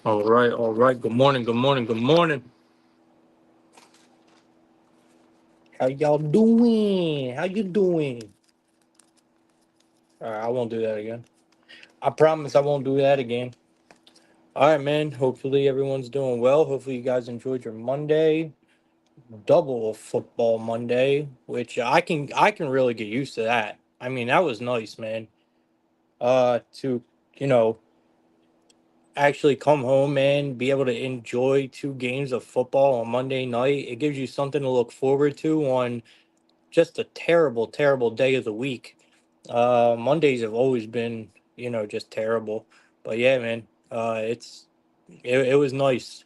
All right, all right. Good morning, good morning, good morning. How y'all doing? How you doing? All right, I won't do that again. I promise I won't do that again. All right, man. Hopefully everyone's doing well. Hopefully you guys enjoyed your Monday, double football Monday, which I can really get used to that. I mean, that was nice, man. To you know actually come home and be able to enjoy two games of football on Monday night. It gives you something to look forward to on just a terrible, terrible day of the week. Mondays have always been, just terrible. But yeah, man, it was nice.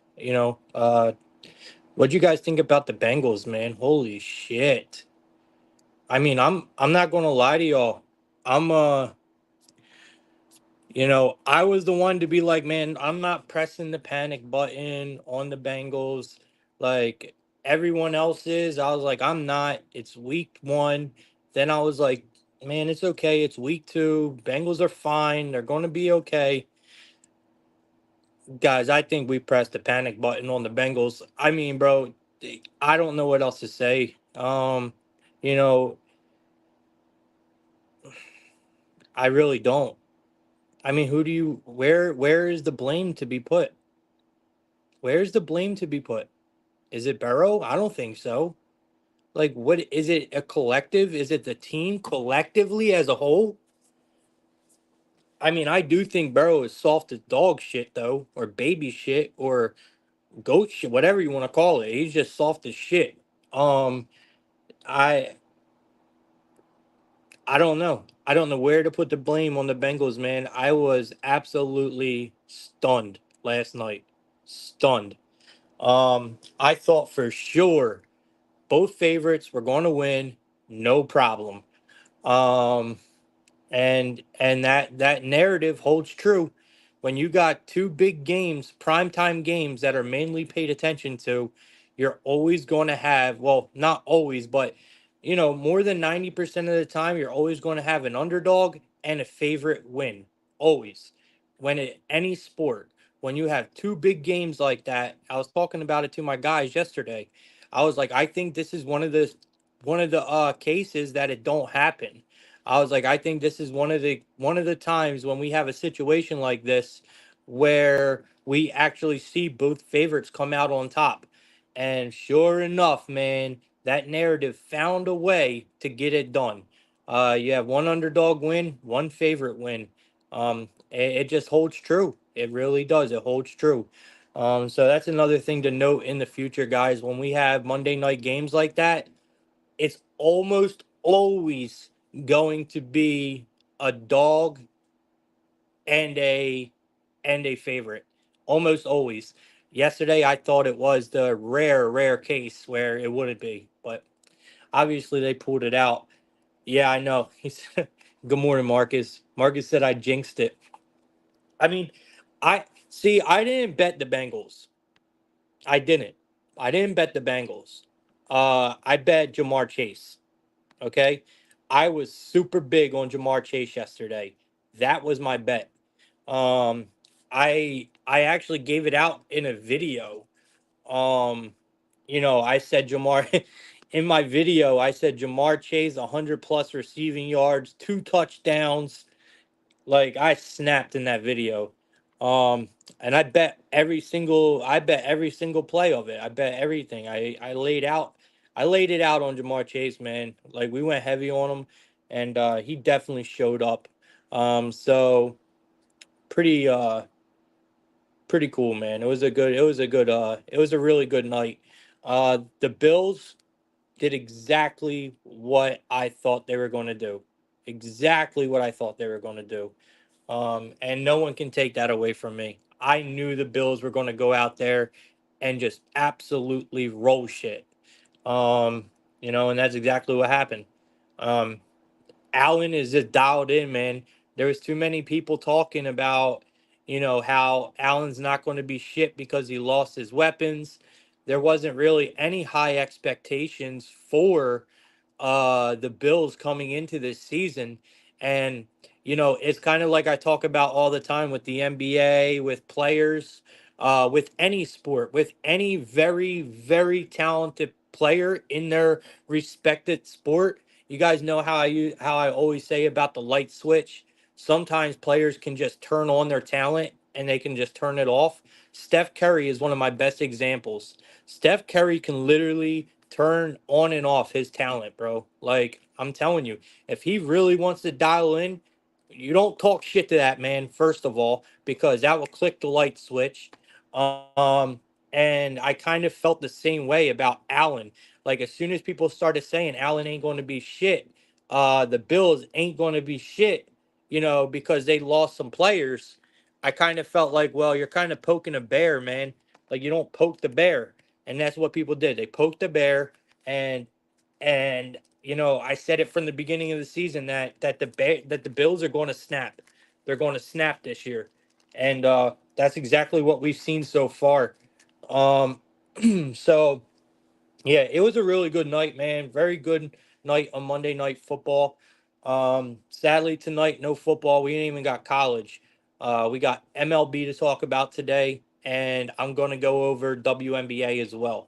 What'd you guys think about the Bengals, man? Holy shit! I mean, I'm not gonna lie to y'all. I'm I was the one to be like, man, I'm not pressing the panic button on the Bengals like everyone else is. I was like, I'm not. It's week one. Then I was like, man, it's okay. It's week two. Bengals are fine. They're going to be okay. Guys, I think we pressed the panic button on the Bengals. I mean, bro, I don't know what else to say. You know, I really don't. I mean, where is the blame to be put? Where's the blame to be put? Is it Burrow? I don't think so. Like, what is it? A collective? Is it the team collectively as a whole? I mean, I do think Burrow is soft as dog shit, though, or baby shit, or goat shit, whatever you want to call it. He's just soft as shit. Um, I I don't know. I don't know where to put the blame on the Bengals, man. I was absolutely stunned last night. Stunned. I thought for sure both favorites were going to win, no problem. Um, and that narrative holds true when you got two big games, primetime games that are mainly paid attention to. You're always going to have, well, not always, but more than 90% of the time, you're always going to have an underdog and a favorite win. Always. Any sport, when you have two big games like that, I was talking about it to my guys yesterday. I was like, I think this is one of the cases that it don't happen. I was like, I think this is one of the times when we have a situation like this where we actually see both favorites come out on top. And sure enough, man, that narrative found a way to get it done. You have one underdog win, one favorite win. It just holds true. It really does. It holds true. So that's another thing to note in the future, guys. When we have Monday night games like that, it's almost always going to be a dog and a favorite. Almost always. Yesterday I thought it was the rare case where it wouldn't be, but obviously they pulled it out. Yeah, I know. He said, "Good morning, Marcus." Marcus said I jinxed it. I mean, I didn't bet the Bengals. I didn't. I didn't bet the Bengals. I bet Jamar Chase. Okay. I was super big on Jamar Chase yesterday. That was my bet. Um, I actually gave it out in a video. Um, I said Jamar in my video. I said Jamar Chase 100 plus receiving yards, two touchdowns. Like I snapped in that video. Um, and I bet every single play of it. I bet everything. I laid it out on Jamar Chase, man. Like we went heavy on him and he definitely showed up. So pretty cool, man. It was a really good night. The Bills did exactly what I thought they were going to do. Exactly what I thought they were going to do. And no one can take that away from me. I knew the Bills were going to go out there and just absolutely roll shit. And that's exactly what happened. Um, Allen is just dialed in, man. There was too many people talking about, how Allen's not going to be shit because he lost his weapons. There wasn't really any high expectations for the Bills coming into this season. And it's kind of like I talk about all the time with the NBA, with players. with any sport, with any very, very talented player in their respected sport. You guys know how I always say about the light switch. Sometimes players can just turn on their talent and they can just turn it off. Steph Curry is one of my best examples. Steph Curry can literally turn on and off his talent, bro. Like, I'm telling you, if he really wants to dial in, you don't talk shit to that man, first of all, because that will click the light switch. Um, and I kind of felt the same way about Allen. Like, as soon as people started saying Allen ain't going to be shit, the Bills ain't going to be shit, because they lost some players, I kind of felt like, well, you're kind of poking a bear, man. Like, you don't poke the bear. And that's what people did. They poked the bear, and I said it from the beginning of the season that the Bills are going to snap. They're going to snap this year, and that's exactly what we've seen so far. Um, so yeah, it was a really good night, man. Very good night on Monday Night Football. Sadly tonight, no football. We ain't even got college. We got MLB to talk about today, and I'm going to go over WNBA as well.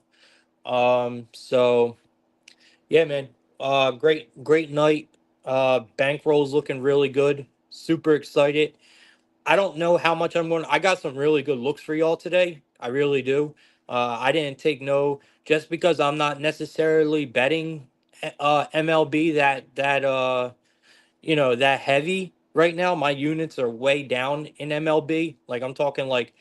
So yeah, man. Great night. Bankroll's looking really good. Super excited. I don't know how much I'm going. I got some really good looks for y'all today. I really do. I didn't take no just because I'm not necessarily betting MLB that heavy right now. My units are way down in MLB. Like, I'm talking like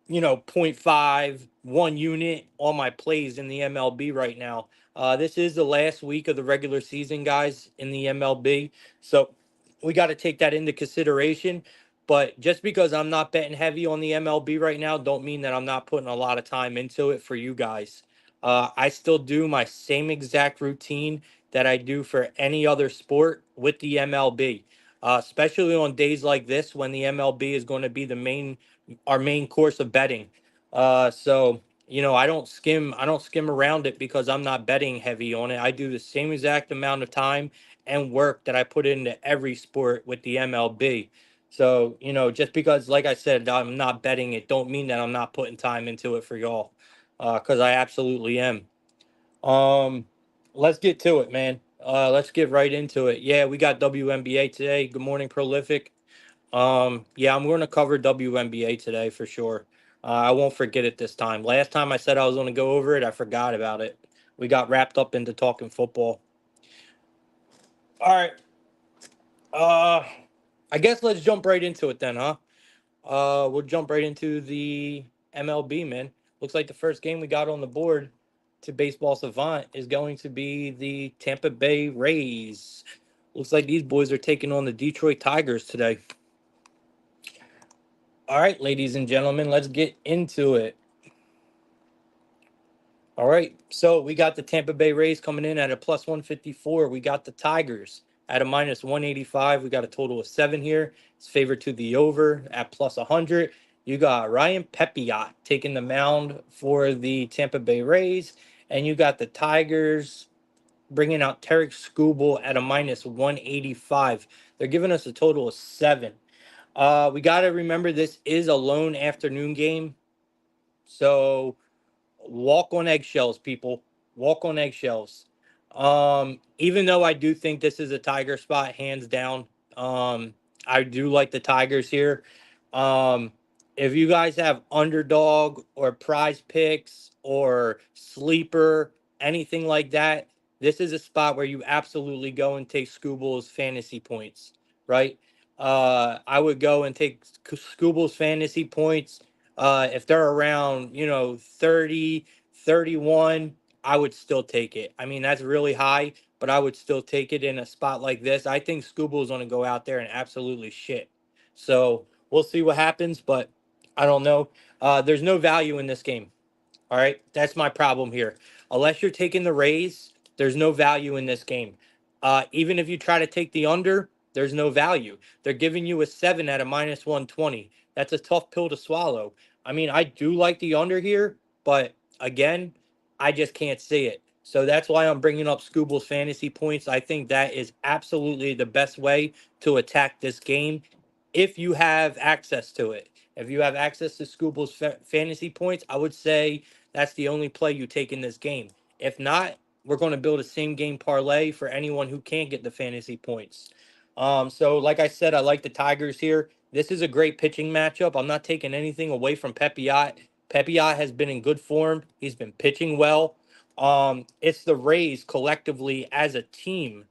point 0.5, 1 unit on my plays in the MLB right now. This is the last week of the regular season, guys, in the MLB. So we got to take that into consideration. But just because I'm not betting heavy on the MLB right now, don't mean that I'm not putting a lot of time into it for you guys. I still do my same exact routine that I do for any other sport with the MLB, especially on days like this when the MLB is going to be our main course of betting. So I don't skim around it because I'm not betting heavy on it. I do the same exact amount of time and work that I put into every sport with the MLB. So, just because, like I said, I'm not betting it, don't mean that I'm not putting time into it for y'all. Because I absolutely am. Um, let's get to it, man. Let's get right into it. Yeah, we got WNBA today. Good morning, Prolific. Yeah, I'm going to cover WNBA today for sure. I won't forget it this time. Last time I said I was going to go over it, I forgot about it. We got wrapped up into talking football. All right. Uh, I guess let's jump right into it then, huh? We'll jump right into the MLB, man. Looks like the first game we got on the board to Baseball Savant is going to be the Tampa Bay Rays. Looks like these boys are taking on the Detroit Tigers today. All right, ladies and gentlemen, let's get into it. All right, so we got the Tampa Bay Rays coming in at a plus 154. We got the Tigers at a minus 185. We got a total of 7 here. It's favored to the over at plus 100. You got Ryan Pepiot taking the mound for the Tampa Bay Rays, and you got the Tigers bringing out Tarek Skubal at a minus 185. They're giving us a total of 7. We got to remember this is a lone afternoon game, so walk on eggshells, people. Walk on eggshells. Even though I do think this is a Tiger spot, hands down. Um, I do like the Tigers here. Um, if you guys have underdog or prize picks or sleeper, anything like that, this is a spot where you absolutely go and take Scubal's fantasy points, right? I would go and take Scubal's fantasy points if they're around, 30, 31, I would still take it. I mean, that's really high, but I would still take it in a spot like this. I think Scooble is going to go out there and absolutely shit. So we'll see what happens, but I don't know. There's no value in this game. All right, that's my problem here. Unless you're taking the Rays, there's no value in this game. Even if you try to take the under, there's no value. They're giving you a 7 at a minus 120. That's a tough pill to swallow. I mean, I do like the under here, but again, I just can't see it. So that's why I'm bringing up Scooble's fantasy points. I think that is absolutely the best way to attack this game if you have access to it. If you have access to Scooble's fantasy points, I would say that's the only play you take in this game. If not, we're going to build a same game parlay for anyone who can't get the fantasy points. So like I said, I like the Tigers here. This is a great pitching matchup. I'm not taking anything away from Pepiot. Pepiot has been in good form. He's been pitching well. It's the Rays collectively as a team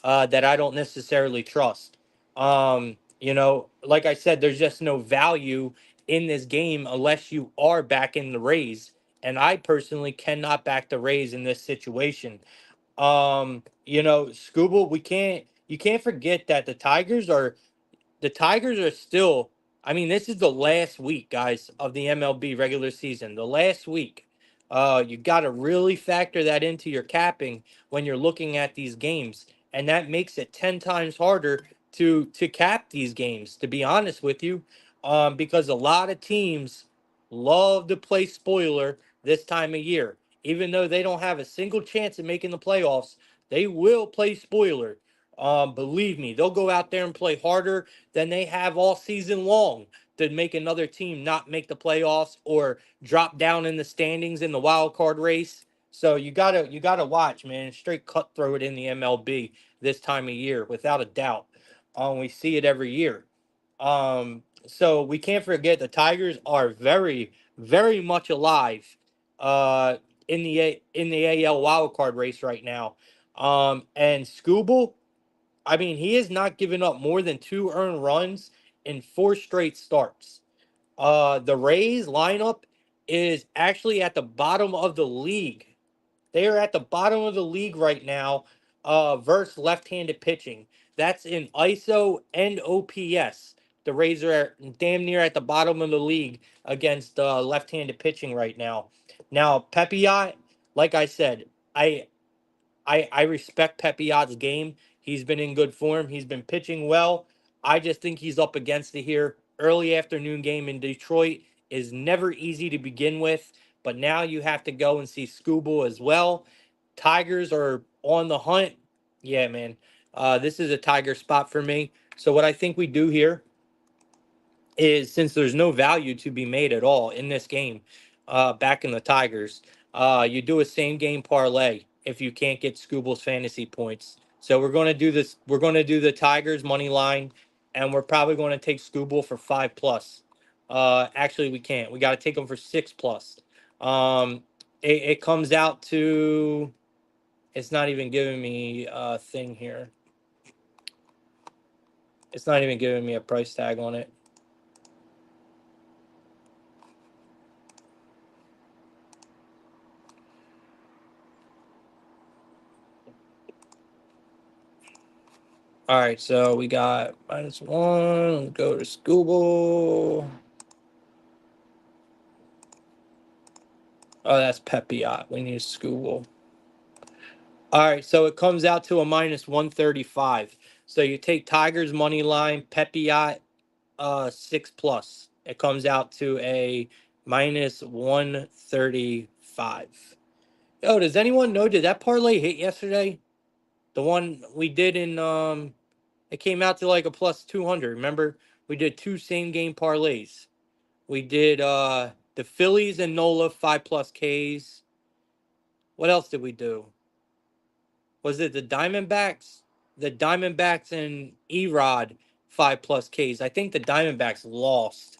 that I don't necessarily trust. Like I said, there's just no value in this game unless you are backing the Rays. And I personally cannot back the Rays in this situation. Scooble, you can't forget that the Tigers are still, I mean, this is the last week, guys, of the MLB regular season. The last week. You got to really factor that into your capping when you're looking at these games. And that makes it 10 times harder to cap these games, to be honest with you, because a lot of teams love to play spoiler this time of year. Even though they don't have a single chance at making the playoffs, they will play spoiler. Believe me, they'll go out there and play harder than they have all season long to make another team not make the playoffs or drop down in the standings in the wild card race. So you gotta watch, man. Straight cutthroat in the MLB this time of year, without a doubt. We see it every year. So we can't forget the Tigers are very, very much alive in the AL wild card race right now. And Scooble, I mean, he has not given up more than 2 earned runs in 4 straight starts. The Rays lineup is actually at the bottom of the league. They are at the bottom of the league right now, versus left-handed pitching. That's in ISO and OPS. The Rays are damn near at the bottom of the league against left-handed pitching right now. Now, Pepiot, like I said, I I respect Pepiot's game. He's been in good form. He's been pitching well. I just think he's up against it here. Early afternoon game in Detroit is never easy to begin with, but now you have to go and see Scooble as well. Tigers are on the hunt. Yeah, man. This is a Tiger spot for me. So what I think we do here is, since there's no value to be made at all in this game, back in the Tigers, you do a same game parlay if you can't get Scooble's fantasy points. So we're going to do this. We're going to do the Tigers money line, and we're probably going to take Scooble for 5+. Actually, we can't. We got to take them for 6+. It comes out to. It's not even giving me a thing here. It's not even giving me a price tag on it. All right, so we got -1. Go to Scooble. Oh, that's Pepiot. We need Scooble. All right, so it comes out to a -135. So you take Tigers money line, Pepiot, 6+. It comes out to a -135. Oh, does anyone know? Did that parlay hit yesterday? The one we did in it came out to like a +200. Remember, we did 2 same game parlays. We did the Phillies and Nola 5+ Ks. What else did we do? Was it the Diamondbacks? The Diamondbacks and Erod 5+ Ks. I think the Diamondbacks lost.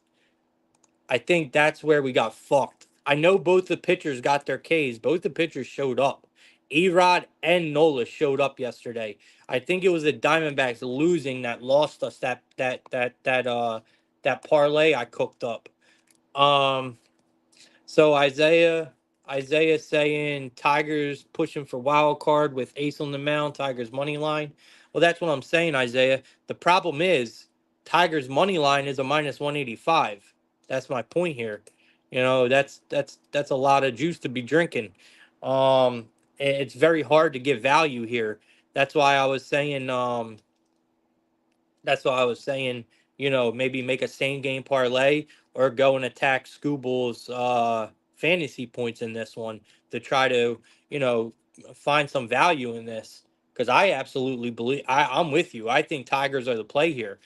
I think that's where we got fucked. I know both the pitchers got their Ks. Both the pitchers showed up. Erod and Nola showed up yesterday. I think it was the Diamondbacks losing that lost us that parlay I cooked up. Um so Isaiah saying Tigers pushing for wild card with Ace on the mound, Tigers money line. Well, that's what I'm saying, Isaiah. The problem is Tigers money line is a -185. That's my point here. That's a lot of juice to be drinking. It's very hard to get value here. That's why I was saying that's why I was saying, maybe make a same game parlay or go and attack Scooble's fantasy points in this one to try to, you know, find some value in this. Because I absolutely believe I'm with you. I think Tigers are the play here.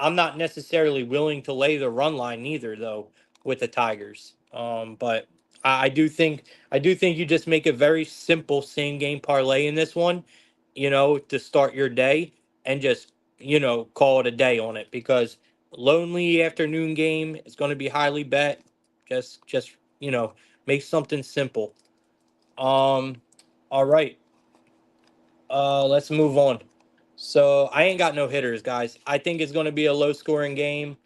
I'm not necessarily willing to lay the run line either, though, with the Tigers. But I do think you just make a very simple same game parlay in this one, to start your day and just call it a day on it because lonely afternoon game is going to be highly bet. Just make something simple. Um, all right. Let's move on. So I ain't got no hitters, guys. I think it's going to be a low scoring game.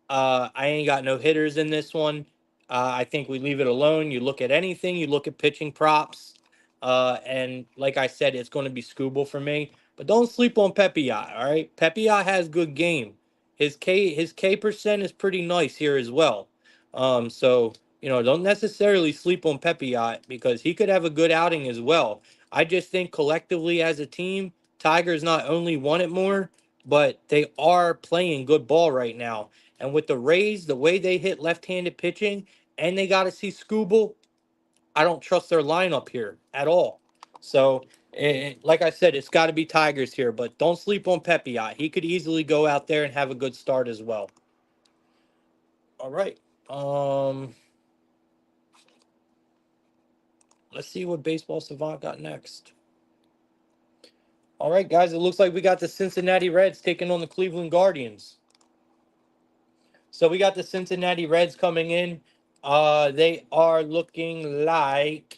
I ain't got no hitters in this one. I think we leave it alone. You look at anything, you look at pitching props, and like I said, it's going to be Scooble for me. But don't sleep on Pepiot. All right, Pepiot has good game. His K percent is pretty nice here as well. So don't necessarily sleep on Pepiot because he could have a good outing as well. I just think collectively as a team, Tigers not only want it more, but they are playing good ball right now. And with the Rays, the way they hit left-handed pitching, and they got to see Scooble, I don't trust their lineup here at all. So, like I said, it's got to be Tigers here, but don't sleep on Pepiot. He could easily go out there and have a good start as well. All right. Um, let's see what Baseball Savant got next. All right, guys, it looks like we got the Cincinnati Reds taking on the Cleveland Guardians. So we got the Cincinnati Reds coming in. They are looking like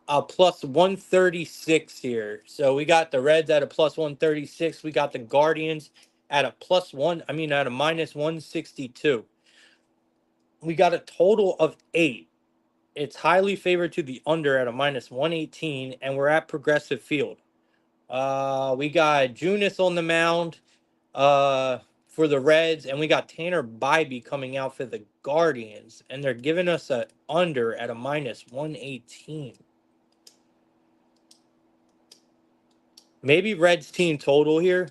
a plus 136 here. So we got the Reds at a plus 136. We got the Guardians at a at a minus 162. We got a total of 8. It's highly favored to the under at a minus 118, and we're at Progressive Field. We got Junis on the mound uh, for the Reds, and we got Tanner Bybee coming out for the Guardians, and they're giving us a under at a minus 118. Maybe Reds team total here.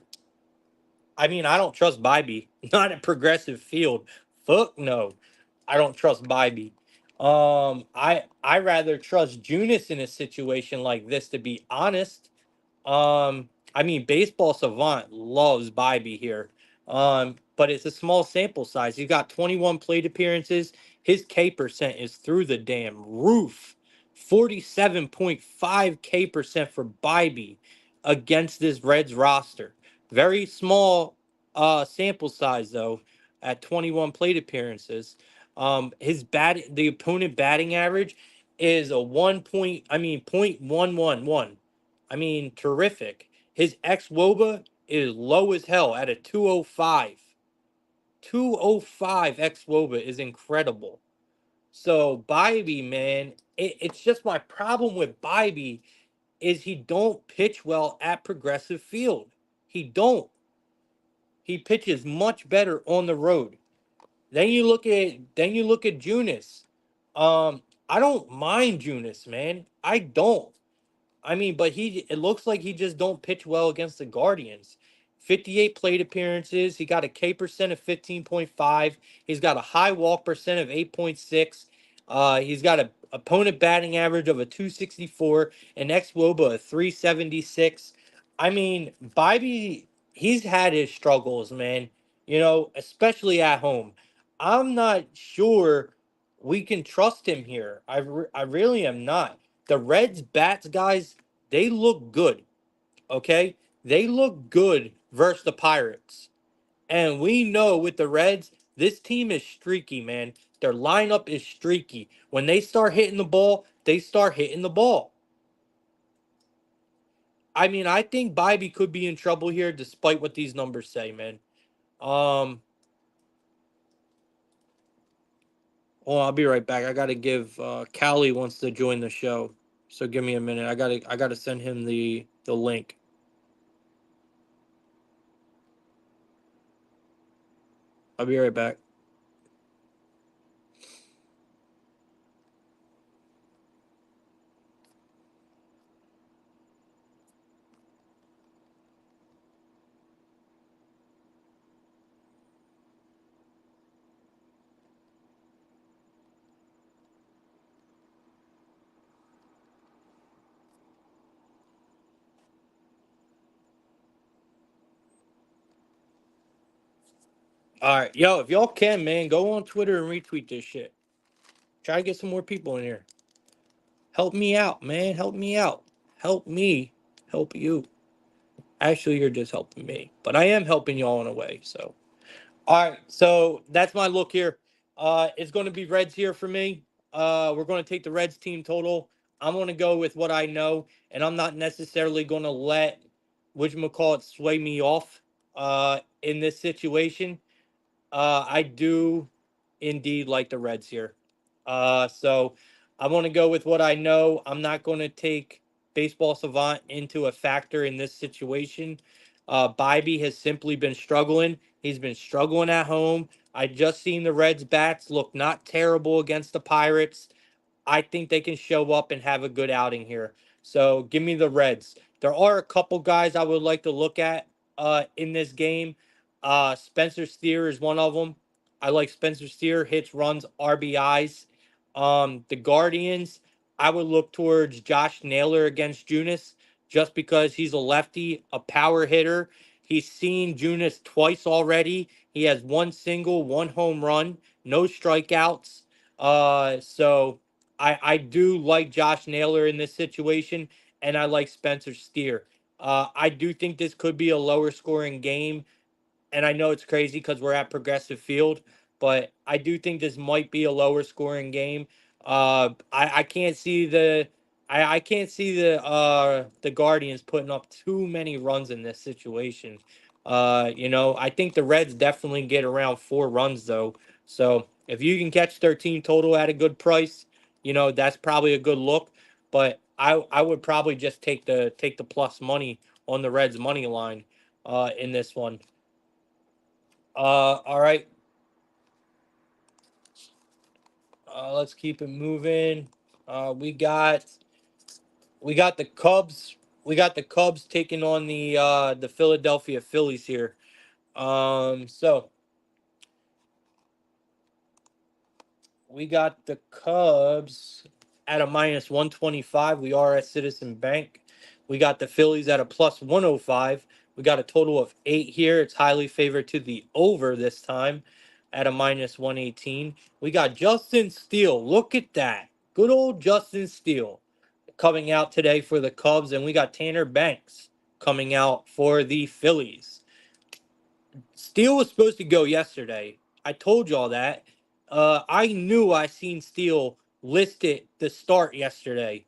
I mean, I don't trust Bybee. Not at Progressive Field. Fuck no. I don't trust Bybee. I rather trust Junis in a situation like this, to be honest. I mean, Baseball Savant loves Bybee here. But it's a small sample size. He's got 21 plate appearances. His K percent is through the damn roof. 47.5 K percent for Bybee against this Reds roster. Very small sample size though, at 21 plate appearances. The opponent batting average is a 0.111. I mean, terrific. His ex Woba is low as hell at a 205. 205 ex Woba is incredible. So Bybee, man, it's just my problem with Bybee is he don't pitch well at Progressive Field. He don't. He pitches much better on the road. Then you look at Junis. I don't mind Junis, man. I don't. I mean, but it looks like he just don't pitch well against the Guardians. 58 plate appearances. He got a K percent of 15.5. He's got a high walk percent of 8.6. He's got a opponent batting average of a 264, an xWOBA of 376. I mean, Bybee, he's had his struggles, man. Especially at home. I'm not sure we can trust him here. I really am not. The Reds bats, guys, they look good. Okay, they look good versus the Pirates, and we know with the Reds, this team is streaky, man. Their lineup is streaky. When they start hitting the ball, they start hitting the ball. I mean, I think Bybee could be in trouble here, despite what these numbers say, man. Um, well, I'll be right back. I gotta give Callie wants to join the show, so give me a minute. I gotta send him the link. I'll be right back. All right, yo, if y'all can, man, go on Twitter and retweet this shit. Try to get some more people in here. Help me out, man. Help me out. Help me help you. Actually, you're just helping me, but I am helping y'all in a way. So, all right. So that's my look here. It's going to be Reds here for me. We're going to take the Reds team total. I'm going to go with what I know, and I'm not necessarily going to let whatchamacallit sway me off in this situation. I do indeed like the Reds here. So I want to go with what I know. I'm not going to take baseball savant into a factor in this situation. Bybee has simply been struggling. He's been struggling at home. I just seen the Reds bats look not terrible against the Pirates. I think they can show up and have a good outing here. So give me the Reds. There are a couple guys I would like to look at in this game. Spencer Steer is one of them. I like Spencer Steer, hits, runs, RBIs. The Guardians, I would look towards Josh Naylor against Junis just because he's a lefty, a power hitter. He's seen Junis twice already. He has one single, one home run, no strikeouts. So I do like Josh Naylor in this situation, and I like Spencer Steer. I do think this could be a lower scoring game, and I know it's crazy because we're at Progressive Field, but I do think this might be a lower scoring game. I can't see I can't see the Guardians putting up too many runs in this situation. I think the Reds definitely get around 4 runs though. So if you can catch 13 total at a good price, that's probably a good look. But I would probably just take the plus money on the Reds money line in this one. All right. Let's keep it moving. We got the Cubs. We got the Cubs taking on the Philadelphia Phillies here. So we got the Cubs at a minus 125. We are at Citizen Bank. We got the Phillies at a plus 105. We got a total of 8 here. It's highly favored to the over this time at a minus 118. We got Justin Steele. Look at that. Good old Justin Steele coming out today for the Cubs. And we got Tanner Banks coming out for the Phillies. Steele was supposed to go yesterday. I told y'all that. I knew I seen Steele listed to start yesterday,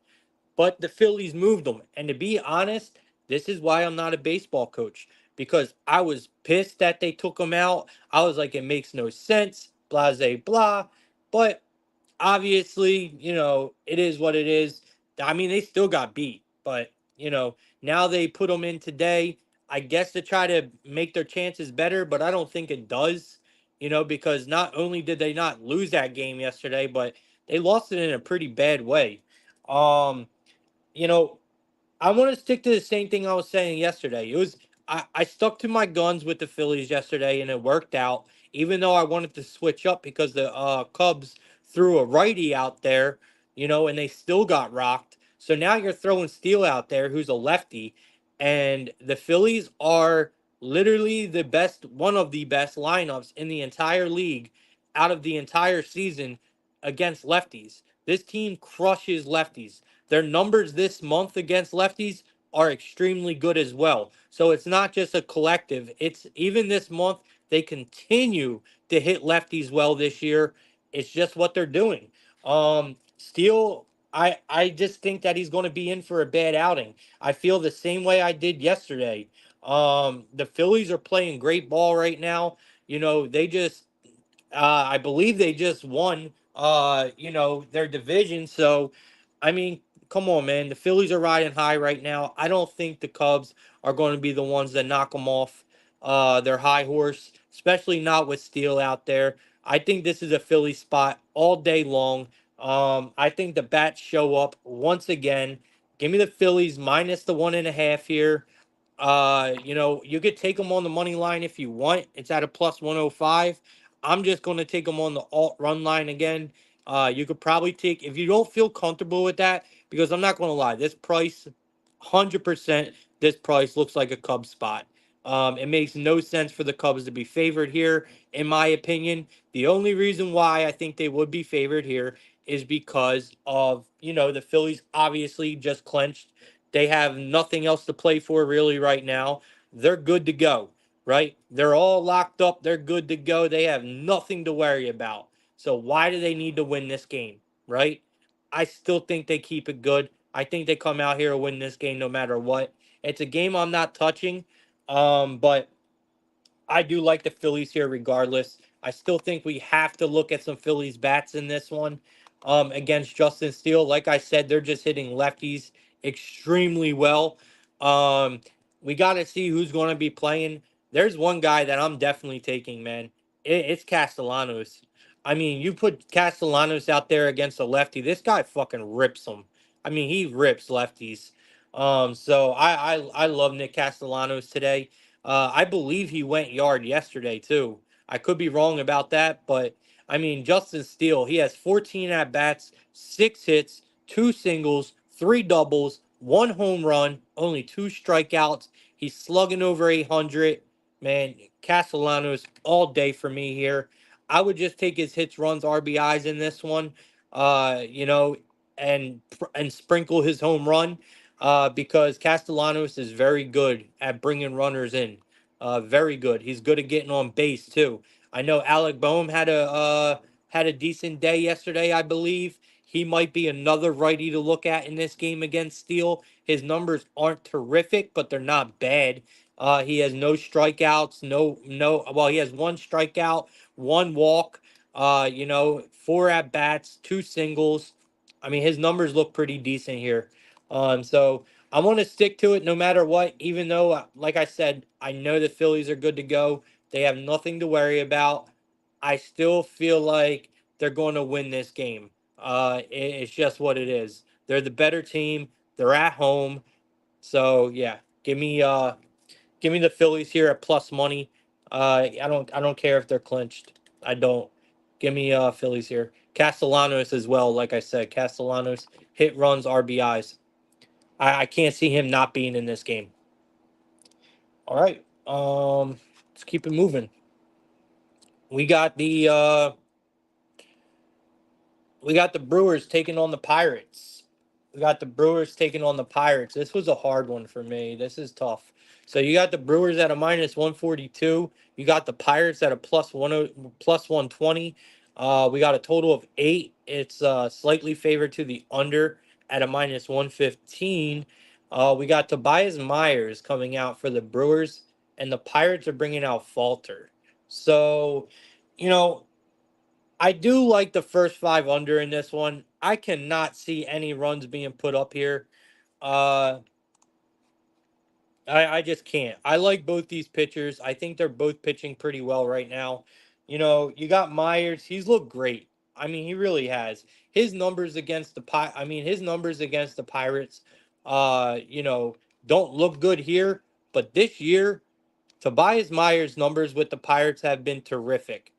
but the Phillies moved him. And to be honest, this is why I'm not a baseball coach because I was pissed that they took him out. I was like, it makes no sense, blah, blah, blah. But obviously, it is what it is. I mean, they still got beat, but now they put them in today. I guess to try to make their chances better, but I don't think it does. Because not only did they not lose that game yesterday, but they lost it in a pretty bad way. Um, you know, I want to stick to the same thing I was saying yesterday. I stuck to my guns with the Phillies yesterday and it worked out, even though I wanted to switch up because the Cubs threw a righty out there, and they still got rocked. So now you're throwing Steele out there, who's a lefty, and the Phillies are literally one of the best lineups in the entire league out of the entire season against lefties. This team crushes lefties. Their numbers this month against lefties are extremely good as well. So it's not just a collective. It's even this month they continue to hit lefties well this year. It's just what they're doing. Steele, I just think that he's going to be in for a bad outing. I feel the same way I did yesterday. The Phillies are playing great ball right now. They just I believe they just won, their division. So, I mean, come on, man. The Phillies are riding high right now. I don't think the Cubs are going to be the ones that knock them off their high horse, especially not with Steele out there. I think this is a Philly spot all day long. I think the bats show up once again. Give me the Phillies minus the 1.5 here. You could take them on the money line if you want. It's at a plus 105. I'm just going to take them on the alt run line again. You could probably take, if you don't feel comfortable with that, because I'm not going to lie, this price, 100%, this price looks like a Cub spot. It makes no sense for the Cubs to be favored here, in my opinion. The only reason why I think they would be favored here is because of, the Phillies obviously just clinched. They have nothing else to play for really right now. They're good to go, right? They're all locked up. They're good to go. They have nothing to worry about. So why do they need to win this game, right? I still think they keep it good. I think they come out here and win this game no matter what. It's a game I'm not touching, but I do like the Phillies here regardless. I still think we have to look at some Phillies bats in this one against Justin Steele. Like I said, they're just hitting lefties extremely well. Um, we got to see who's going to be playing. There's one guy that I'm definitely taking, man. It's Castellanos. I mean, you put Castellanos out there against a lefty, this guy fucking rips them. I mean, he rips lefties. So I love Nick Castellanos today. I believe he went yard yesterday too. I could be wrong about that, but I mean Justin Steele, he has 14 at bats, 6 hits, 2 singles, 3 doubles, 1 home run, only 2 strikeouts. He's slugging over 800. Man, Castellanos all day for me here. I would just take his hits, runs, RBIs in this one, uh, you know, and sprinkle his home run because Castellanos is very good at bringing runners in. Very good. He's good at getting on base too. I know Alec Boehm had a decent day yesterday. I believe he might be another righty to look at in this game against Steele. His numbers aren't terrific, but they're not bad. He has no strikeouts. No. Well, he has 1 strikeout, 1 walk. 4 at bats, 2 singles. I mean, his numbers look pretty decent here. So I want to stick to it no matter what, even though, like I said, I know the Phillies are good to go. They have nothing to worry about. I still feel like they're going to win this game. It's just what it is. They're the better team. They're at home. So yeah, give me the Phillies here at plus money. I don't care if they're clinched. I don't. Give me Phillies here. Castellanos as well. Like I said, Castellanos hit runs, RBIs. I can't see him not being in this game. All right. Let's keep it moving. We got the uh we got the Brewers taking on the Pirates. We got the Brewers taking on the Pirates. This was a hard one for me. This is tough. So you got the Brewers at a minus 142. You got the Pirates at a plus 120. We got a total of 8. It's slightly favored to the under at a minus 115. We got Tobias Myers coming out for the Brewers, and the Pirates are bringing out Falter. So, you know, I do like the first 5 under in this one. I cannot see any runs being put up here. Uh, I just can't. I like both these pitchers. I think they're both pitching pretty well right now. You got Myers. He's looked great. I mean, he really has. His numbers against the Pirates, don't look good here. But this year, Tobias Myers' numbers with the Pirates have been terrific.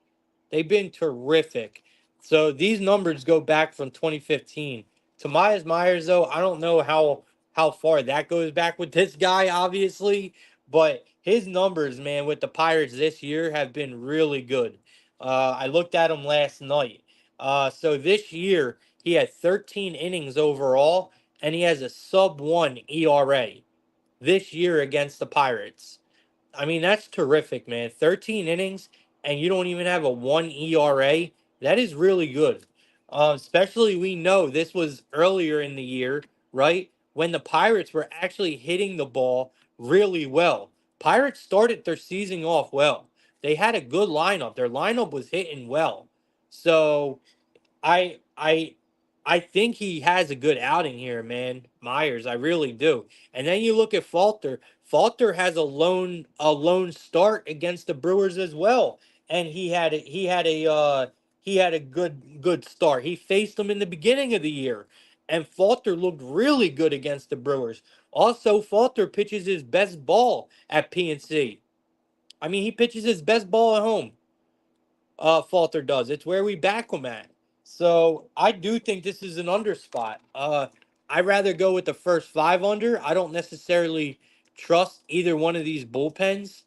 They've been terrific. So these numbers go back from 2015. Tobias Myers, though, I don't know how far that goes back with this guy, obviously, but his numbers, man, with the Pirates this year have been really good. I looked at him last night. So this year he had 13 innings overall, and he has a sub 1 ERA this year against the Pirates. I mean, that's terrific, man. 13 innings and you don't even have a 1 ERA. That is really good. Especially we know this was earlier in the year, right? When the Pirates were actually hitting the ball really well. Pirates started their season off well. They had a good lineup. Their lineup was hitting well. So I I I think he has a good outing here, man. Myers, I really do. And then you look at Falter. Falter has a lone start against the Brewers as well, and he had a good start. He faced them in the beginning of the year, and Falter looked really good against the Brewers. Also, Falter pitches his best ball at PNC. I mean, he pitches his best ball at home. Falter does. It's where we back him at. So I do think this is an under spot. I rather go with the first 5 under. I don't necessarily trust either one of these bullpens.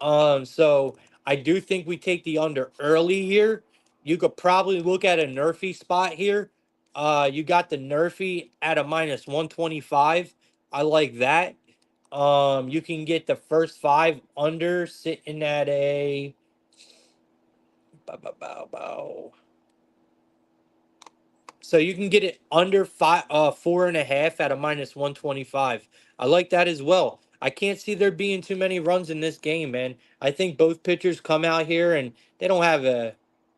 So I do think we take the under early here. You could probably look at a Nerfy spot here. You got the Nerfy at a minus 125. I like that. You can get the first five under sitting at a bow, bow, bow, bow. So you can get it under 4.5 at a minus 125. I like that as well. I can't see there being too many runs in this game, man. I think both pitchers come out here and they don't have a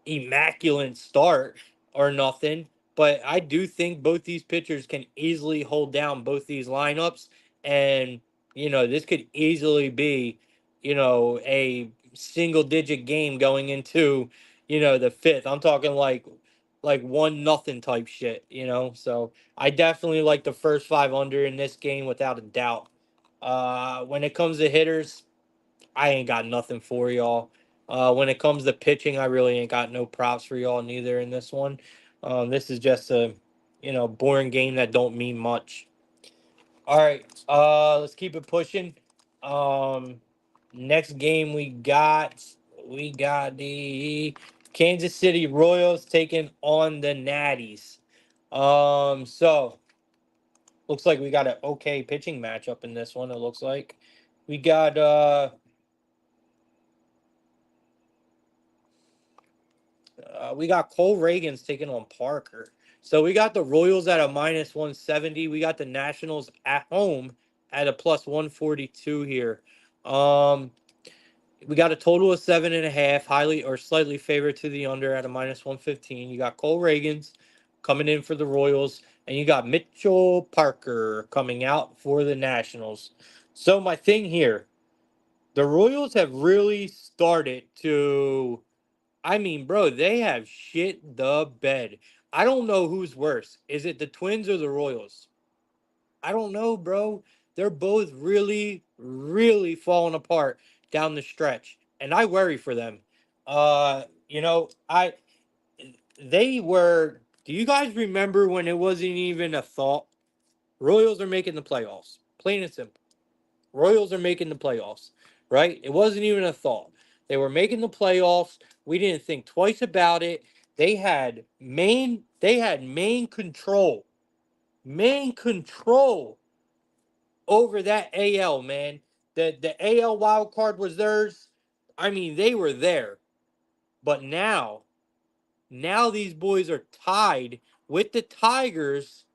immaculate start or nothing, but I do think both these pitchers can easily hold down both these lineups, and this could easily be, a single digit game going into, the fifth. I'm talking like 1-0 type shit. So I definitely like the first five under in this game without a doubt. When it comes to hitters, I ain't got nothing for y'all. When it comes to pitching, I really ain't got no props for y'all neither in this one. This is just a boring game that don't mean much. All right, let's keep it pushing. Um, Next game we got the Kansas City Royals taking on the Natties. So looks like we got an okay pitching matchup in this one. It looks like we got we got Cole Reagans taking on Parker. So we got the Royals at a minus 170. We got the Nationals at home at a plus 142 here. Um, we got a total of 7.5, highly or slightly favored to the under at a minus 115. You got Cole Reagans coming in for the Royals, and you got Mitchell Parker coming out for the Nationals. So my thing here, the Royals have really started to, I mean, bro, they have shit the bed. I don't know who's worse. Is it the Twins or the Royals? I don't know, bro. They're both really, really falling apart down the stretch, and I worry for them. I they were. Do you guys remember when it wasn't even a thought? Royals are making the playoffs. Plain and simple. Royals are making the playoffs, right? It wasn't even a thought. They were making the playoffs. We didn't think twice about it. They had main control. Main control over that AL, man. The AL wild card was theirs. I mean, they were there. But now these boys are tied with the Tigers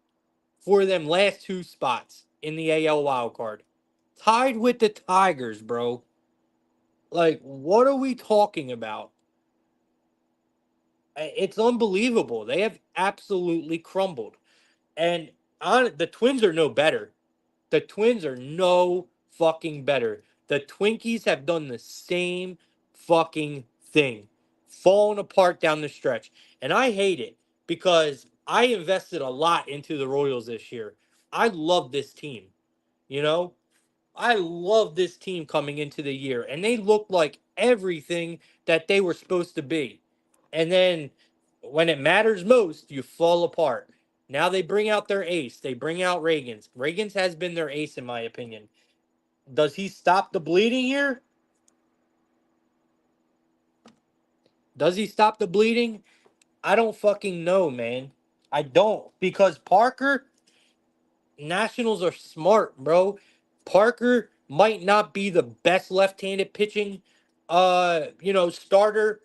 for them last two spots in the AL wild card. Tied with the Tigers, bro. Like, what are we talking about? It's unbelievable. They have absolutely crumbled. And the Twins are no better. The Twins are no fucking better. The Twinkies have done the same fucking thing, falling apart down the stretch. And I hate it because I invested a lot into the Royals this year. I love this team. You know, I love this team coming into the year, and they looked like everything that they were supposed to be. And then when it matters most, you fall apart. Now they bring out their ace. They bring out Reagans. Reagans has been their ace, in my opinion. Does he stop the bleeding here? Does he stop the bleeding? I don't fucking know, man. I don't. Because Parker, Nationals are smart, bro. Parker might not be the best left-handed pitching starter,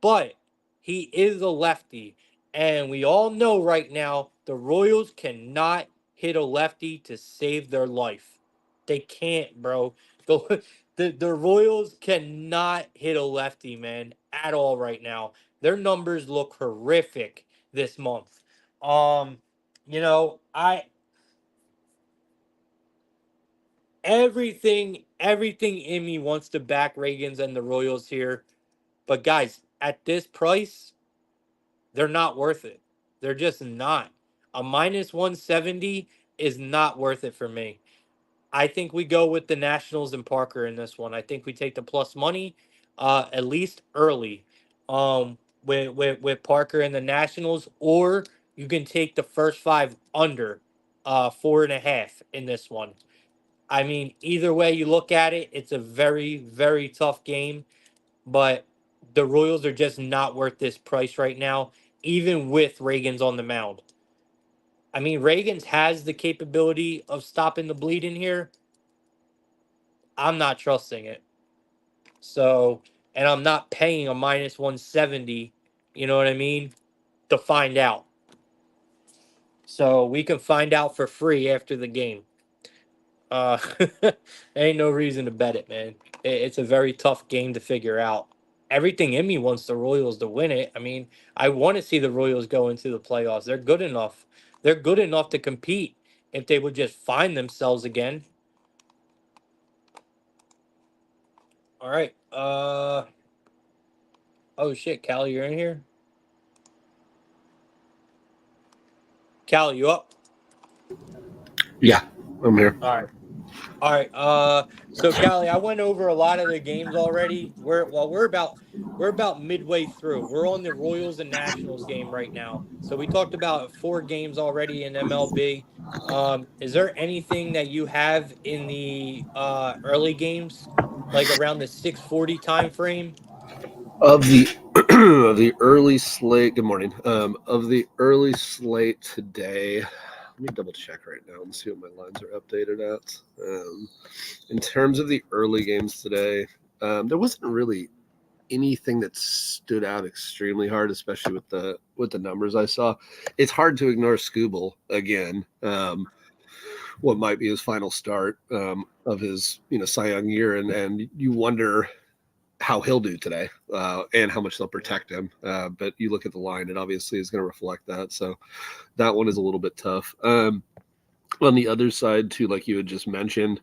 but he is a lefty. And we all know right now the Royals cannot hit a lefty to save their life. They can't, bro. The Royals cannot hit a lefty, man, at all right now. Their numbers look horrific this month. I everything in me wants to back Reagans and the Royals here. But guys, at this price, they're not worth it. They're just not. A minus 170 is not worth it for me. I think we go with the Nationals and Parker in this one. I think we take the plus money, at least early, with Parker and the Nationals, or you can take the first five under, 4.5 in this one. I mean, either way you look at it, it's a very, very tough game. But the Royals are just not worth this price right now, even with Reagan's on the mound. I mean, Reagan's has the capability of stopping the bleed in here. I'm not trusting it. So, and I'm not paying a minus 170, you know what I mean, to find out. So we can find out for free after the game. Uh, ain't no reason to bet it, man. It's a very tough game to figure out. Everything in me wants the Royals to win it. I mean, I want to see the Royals go into the playoffs. They're good enough. They're good enough to compete if they would just find themselves again. All right. Oh shit, Callie, you're in here. Callie, you up? Yeah, I'm here. All right. All right. So Callie, I went over a lot of the games already. We're about midway through. We're on the Royals and Nationals game right now. So we talked about 4 games already in MLB. Is there anything that you have in the early games, like around the 6:40 time frame? Of the of the early slate. Good morning. Of the early slate today, let me double check right now and see what my lines are updated at. In terms of the early games today, there wasn't really anything that stood out extremely hard, especially with the numbers I saw. It's hard to ignore Scooble again. What might be his final start of his Cy Young year, and you wonder how he'll do today and how much they'll protect him. But you look at the line, it obviously is going to reflect that. So that one is a little bit tough. On the other side, too, like you had just mentioned,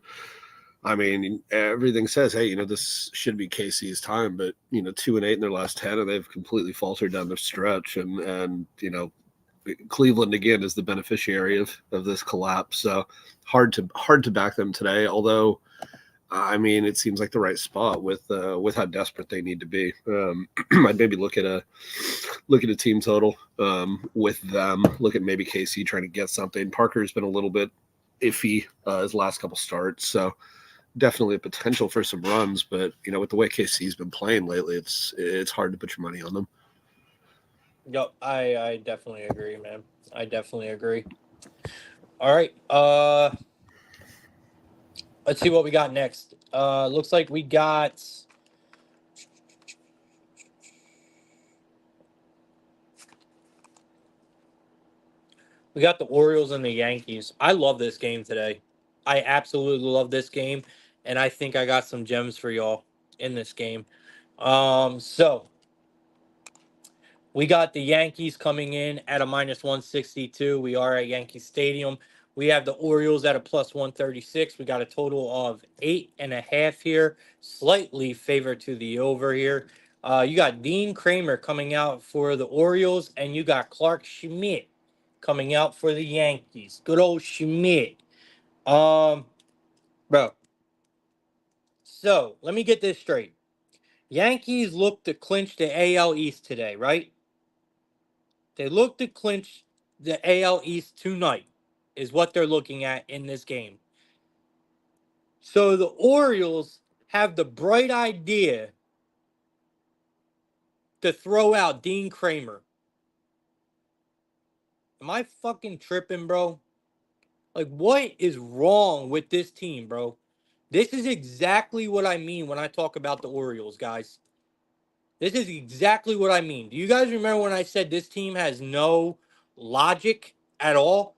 I mean, everything says, hey, this should be KC's time, but 2-8 in their last 10, and they've completely faltered down the stretch, and Cleveland again is the beneficiary of this collapse. So hard to back them today. Although, I mean, it seems like the right spot with how desperate they need to be. I'd maybe look at a team total with them. Look at maybe KC trying to get something. Parker's been a little bit iffy his last couple starts, so definitely a potential for some runs. But with the way KC's been playing lately, it's hard to put your money on them. Yep, I definitely agree, man. I definitely agree. All right. Let's see what we got next. Looks like we got the Orioles and the Yankees. I love this game today. I absolutely love this game, and I think I got some gems for y'all in this game. So we got the Yankees coming in at a minus 162. We are at Yankee Stadium. We have the Orioles at a plus 136. We got a total of 8.5 here, slightly favored to the over here. You got Dean Kramer coming out for the Orioles, and you got Clark Schmidt coming out for the Yankees. Good old Schmidt. Um, Bro. So let me get this straight. Yankees look to clinch the AL East today, right? They look to clinch the AL East tonight, is what they're looking at in this game. So the Orioles have the bright idea to throw out Dean Kramer. Am I fucking tripping, bro? Like, what is wrong with this team, bro? This is exactly what I mean when I talk about the Orioles, guys. This is exactly what I mean. Do you guys remember when I said this team has no logic at all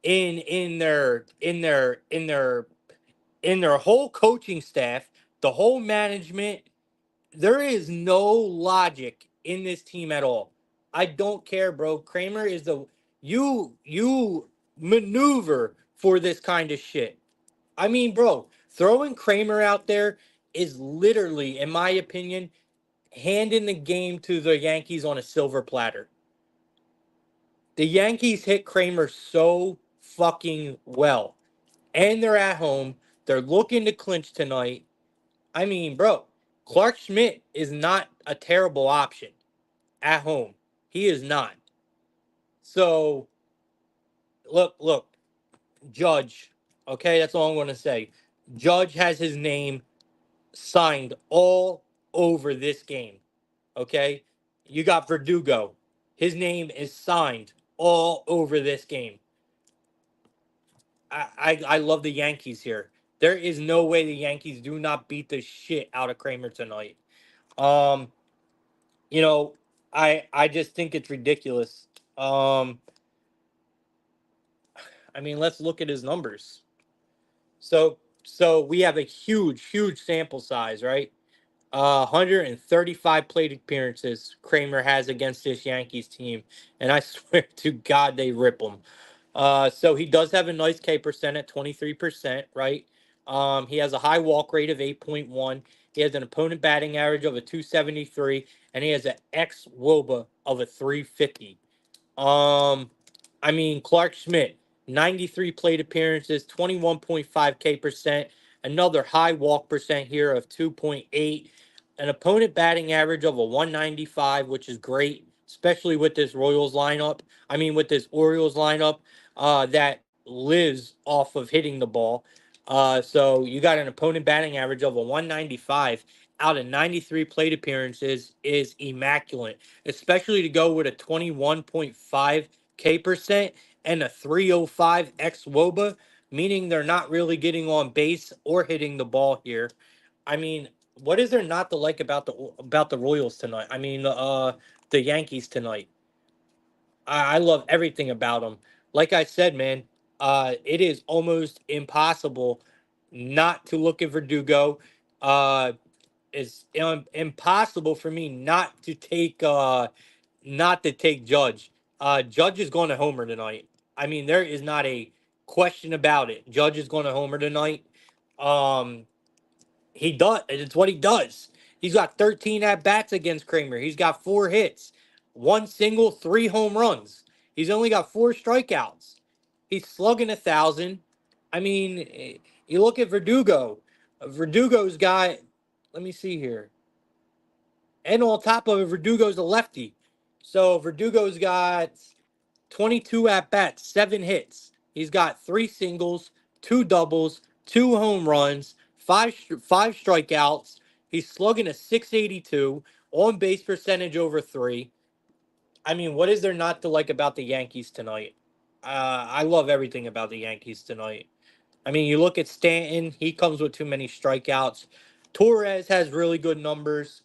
in their whole coaching staff, the whole management? There is no logic in this team at all. I don't care, bro. Kramer is you maneuver for this kind of shit. I mean, bro, throwing Kramer out there is literally, in my opinion, handing the game to the Yankees on a silver platter. The Yankees hit Kramer so fucking well. And they're at home. They're looking to clinch tonight. I mean, bro, Clark Schmidt is not a terrible option at home. He is not. So, look, Judge. Okay, that's all I'm going to say. Judge has his name signed all over this game. Okay, you got Verdugo. His name is signed all over this game. I love the Yankees here. There is no way the Yankees do not beat the shit out of Kramer tonight. Um, you know, I just think it's ridiculous. Um, I mean, let's look at his numbers. So we have a huge sample size, right? 135 plate appearances Kramer has against this Yankees team, and I swear to God they rip him. So he does have a nice K percent at 23%, right? He has a high walk rate of 8.1. He has an opponent batting average of a 273, and he has an ex WOBA of a 350. Um, I mean, Clark Schmidt, 93 plate appearances, 21.5 K percent, another high walk percent here of 2.8, an opponent batting average of a 195, which is great, especially with this Royals lineup. I mean, with this Orioles lineup that lives off of hitting the ball. So you got an opponent batting average of a 195 out of 93 plate appearances is immaculate, especially to go with a 21.5 K percent and a 305 X WOBA, meaning they're not really getting on base or hitting the ball here. I mean, what is there not to like about the Royals tonight? I mean, the Yankees tonight. I love everything about them. Like I said, man, it is almost impossible not to look at Verdugo. Uh, it's impossible for me not to take Judge. Judge is going to homer tonight. I mean, there is not a question about it. Judge is going to homer tonight. Um, he does. It's what he does. He's got 13 at bats against Kramer. He's got 4 hits, one single, 3 home runs. He's only got 4 strikeouts. He's slugging 1,000. I mean, you look at Verdugo. Verdugo's got. Let me see here. And on top of it, Verdugo's a lefty. So Verdugo's got 22 at bats, 7 hits. He's got 3 singles, 2 doubles, 2 home runs, five strikeouts. He's slugging a 682, on base percentage over 3. I mean, what is there not to like about the Yankees tonight? I love everything about the Yankees tonight. I mean, you look at Stanton, he comes with too many strikeouts. Torres has really good numbers.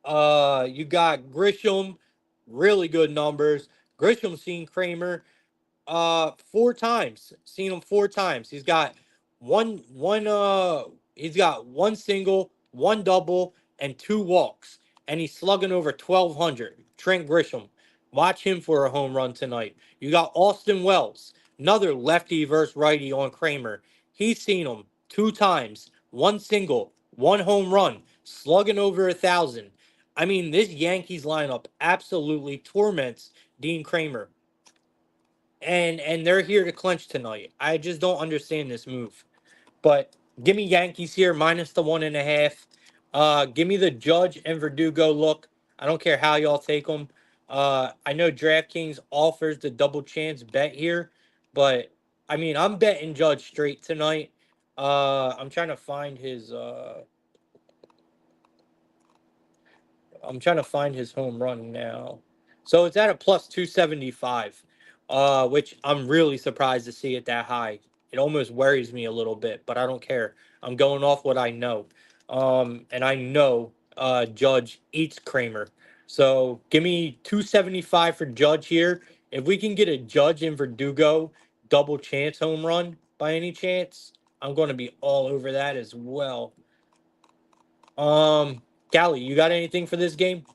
You got Grisham, really good numbers. Grisham seen Kramer 4 times. Seen him 4 times. He's got one single, one double, and 2 walks. And he's slugging over 1,200. Trent Grisham. Watch him for a home run tonight. You got Austin Wells, another lefty versus righty on Kramer. He's seen him 2 times. One single, one home run, slugging over 1,000. I mean, this Yankees lineup absolutely torments Dean Kramer, and they're here to clinch tonight. I just don't understand this move. But give me Yankees here minus the 1.5. Give me the Judge and Verdugo look. I don't care how y'all take them. I know DraftKings offers the double chance bet here, but I mean I'm betting Judge straight tonight. I'm trying to find his. I'm trying to find his home run now. So it's at a plus 275, which I'm really surprised to see it that high. It almost worries me a little bit, but I don't care. I'm going off what I know. And I know Judge eats Kramer. So give me 275 for Judge here. If we can get a Judge and Verdugo double chance home run by any chance, I'm going to be all over that as well. Callie, you got anything for this game?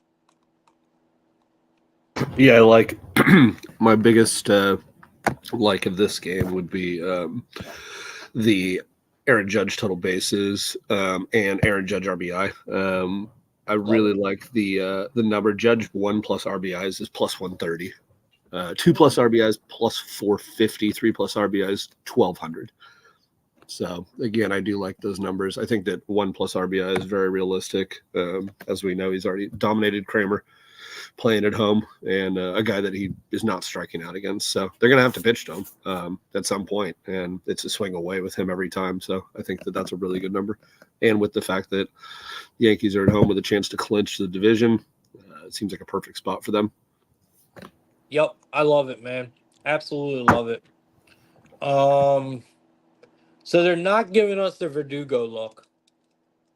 Yeah, like my biggest like of this game would be the Aaron Judge total bases and Aaron Judge RBI. I Love really it. like the number. Judge 1+ RBIs is plus 130. 2+ RBIs plus 450. 3+ RBIs 1,200. So again, I do like those numbers. I think that 1+ RBI is very realistic. As we know, he's already dominated Kramer playing at home, and a guy that he is not striking out against. So they're going to have to pitch to him at some point, and it's a swing away with him every time. So I think that that's a really good number. And with the fact that Yankees are at home with a chance to clinch the division, it seems like a perfect spot for them. Yep, I love it, man. Absolutely love it. Um, so they're not giving us the Verdugo look.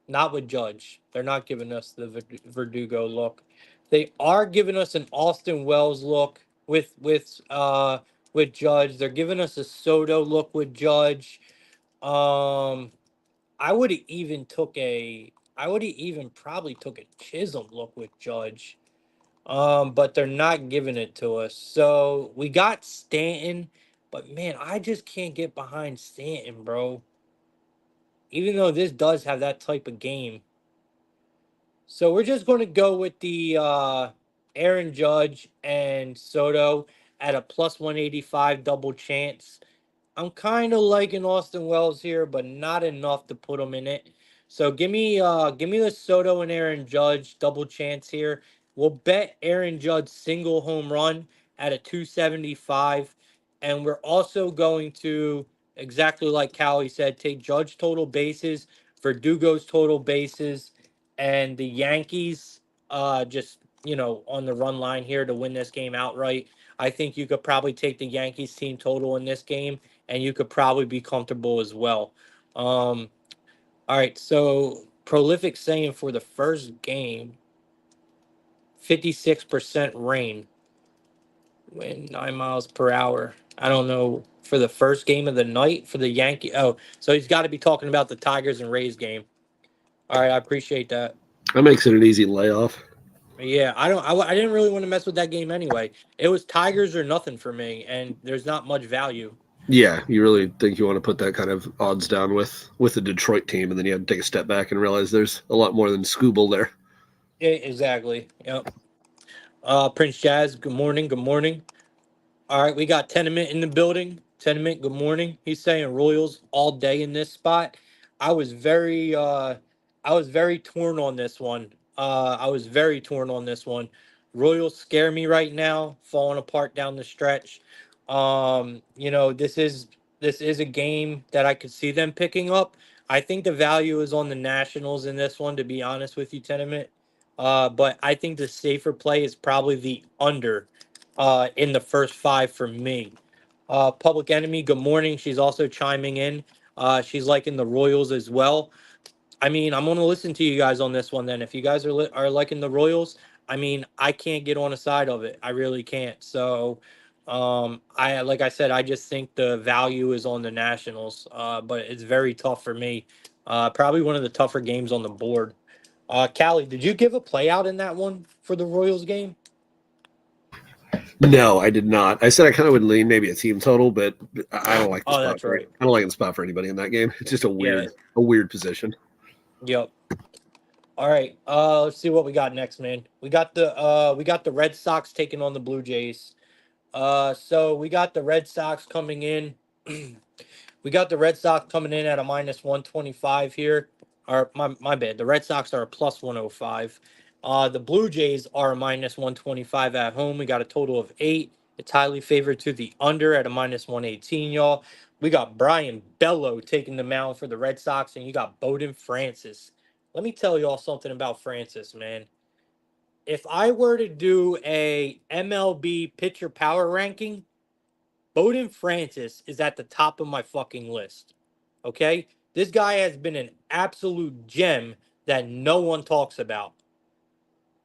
Not with Judge. They're not giving us the Verdugo look. They are giving us an Austin Wells look with Judge. They're giving us a Soto look with Judge. Um, I would have even took a. I would have even probably took a Chisholm look with Judge. But they're not giving it to us. So we got Stanton, but man, I just can't get behind Stanton, bro. Even though this does have that type of game. So we're just going to go with the Aaron Judge and Soto at a plus 185 double chance. I'm kind of liking Austin Wells here, but not enough to put him in it. So give me the Soto and Aaron Judge double chance here. We'll bet Aaron Judge single home run at a 275. And we're also going to, exactly like Callie said, take Judge total bases, Verdugo's total bases, and the Yankees just, on the run line here to win this game outright. I think you could probably take the Yankees team total in this game, and you could probably be comfortable as well. All right, so prolific saying for the first game, 56% rain, wind 9 miles per hour. I don't know for the first game of the night for the Yankee. Oh, so he's got to be talking about the Tigers and Rays game. All right, I appreciate that. That makes it an easy layoff. Yeah, I don't. I didn't really want to mess with that game anyway. It was Tigers or nothing for me, and there's not much value. Yeah, you really think you want to put that kind of odds down with the Detroit team, and then you have to take a step back and realize there's a lot more than Scooble there. Yeah, exactly. Yep. Prince Jazz. Good morning. Good morning. All right, we got Tenement in the building. Tenement, good morning. He's saying Royals all day in this spot. I was very I was very torn on this one. I was very torn on this one. Royals scare me right now, falling apart down the stretch. This is a game that I could see them picking up. I think the value is on the Nationals in this one, to be honest with you, Tenement. But I think the safer play is probably the under in the first five for me. Public Enemy, good morning. She's also chiming in. She's liking the Royals as well. I mean, I'm going to listen to you guys on this one then. If you guys are liking the Royals, I mean, I can't get on a side of it. I really can't. So, I like I said, I just think the value is on the Nationals, but it's very tough for me. Probably one of the tougher games on the board. Callie, did you give a play out in that one for the Royals game? No, I did not. I said I kind of would lean maybe a team total, but I don't like the Oh, spot that's for right. I don't like the spot for anybody in that game. It's just Yeah. a weird position. Yep. All right. Let's see what we got next, man. We got the Red Sox taking on the Blue Jays. So we got the Red Sox coming in. We got the Red Sox coming in at a minus 125 here. Or my bad. The Red Sox are a plus 105. The Blue Jays are a minus 125 at home. We got a total of 8. It's highly favored to the under at a minus 118, y'all. We got Brian Bello taking the mound for the Red Sox, and you got Bowden Francis. Let me tell y'all something about Francis, man. If I were to do a MLB pitcher power ranking, Bowden Francis is at the top of my fucking list. Okay? This guy has been an absolute gem that no one talks about.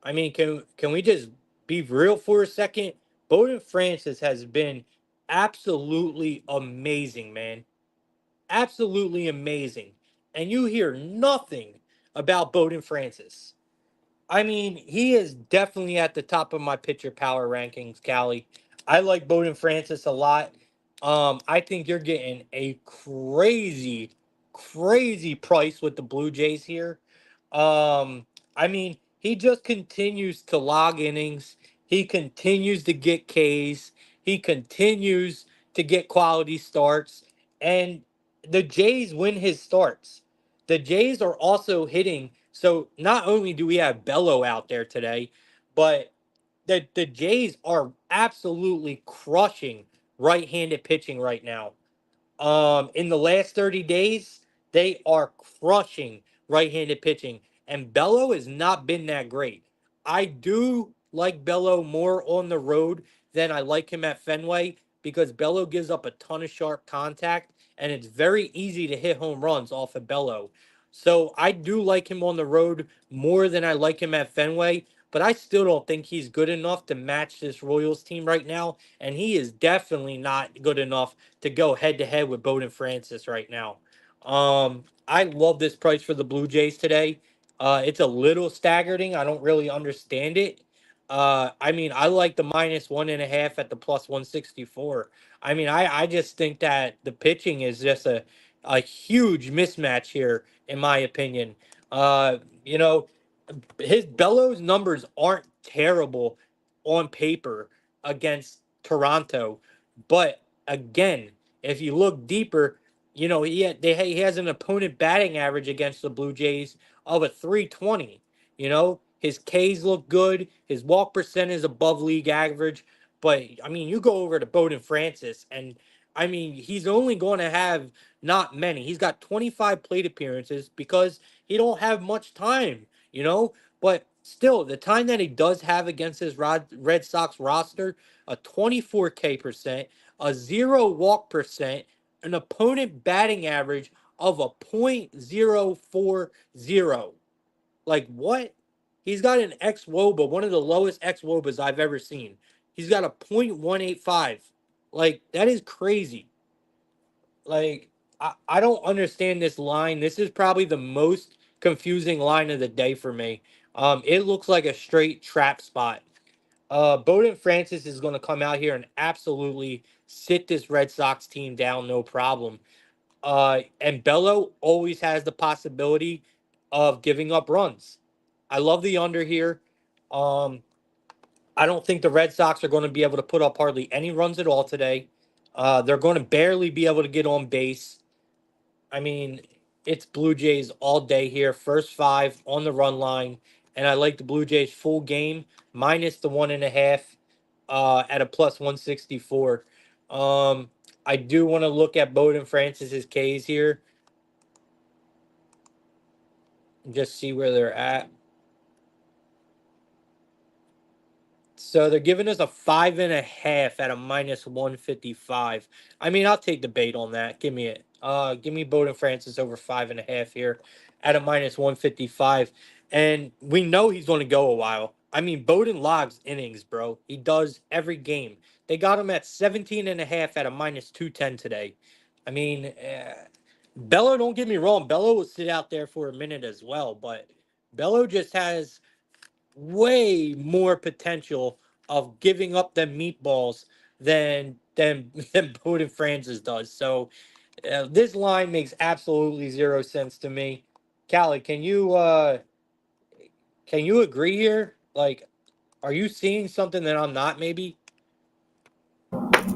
I mean, can we just be real for a second? Bowden Francis has been absolutely amazing, man. Absolutely amazing. And you hear nothing about Bowden Francis. I mean, he is definitely at the top of my pitcher power rankings, Callie. I like Bowden Francis a lot. I think you're getting a crazy, crazy price with the Blue Jays here. I mean, he just continues to log innings. He continues to get Ks. He continues to get quality starts. And the Jays win his starts. The Jays are also hitting. So not only do we have Bello out there today, but the Jays are absolutely crushing right-handed pitching right now. In the last 30 days, they are crushing right-handed pitching, and Bello has not been that great. I do like Bello more on the road than I like him at Fenway because Bello gives up a ton of sharp contact, and it's very easy to hit home runs off of Bello. So I do like him on the road more than I like him at Fenway, but I still don't think he's good enough to match this Royals team right now, and he is definitely not good enough to go head to head with Bowden Francis right now. I love this price for the Blue Jays today. It's a little staggering. I don't really understand it. I mean, I like the -1.5 at the +164. I mean, I just think that the pitching is just a huge mismatch here, in my opinion. You know, his Bellows numbers aren't terrible on paper against Toronto, but again, if you look deeper, he has an opponent batting average against the Blue Jays of a 320. His Ks look good, his walk percent is above league average, but I mean, you go over to Bowden Francis, and I mean, he's only going to have not many. He's got 25 plate appearances because he don't have much time you know. But still, the time that he does have against his Red Sox roster, a 24K percent, a zero walk percent, an opponent batting average of a .040. Like what? He's got an X Woba, one of the lowest X Wobas I've ever seen. He's got a .185. Like that is crazy. Like I don't understand this line. This is probably the most confusing line of the day for me. It looks like a straight trap spot. Bowden Francis is going to come out here and absolutely sit this Red Sox team down, no problem. And Bello always has the possibility of giving up runs. I love the under here. Um, I don't think the Red Sox are going to be able to put up hardly any runs at all today. They're going to barely be able to get on base. I mean, it's Blue Jays all day here. First five on the run line. And I like the Blue Jays full game minus the 1.5 at a +164. I do want to look at Bowden Francis's K's here and just see where they're at. So they're giving us a 5.5 at a -155. I mean, I'll take the bait on that. Give me it. Give me Bowden Francis over 5.5 here at a -155. And we know he's going to go a while. I mean, Bowden logs innings, bro. He does every game. They got him at 17.5 at a -210 today. I mean, Bello, don't get me wrong. Bello will sit out there for a minute as well, but Bello just has way more potential of giving up them meatballs than Bowden Francis does. So this line makes absolutely zero sense to me. Callie, can you agree here? Like, are you seeing something that I'm not? Maybe.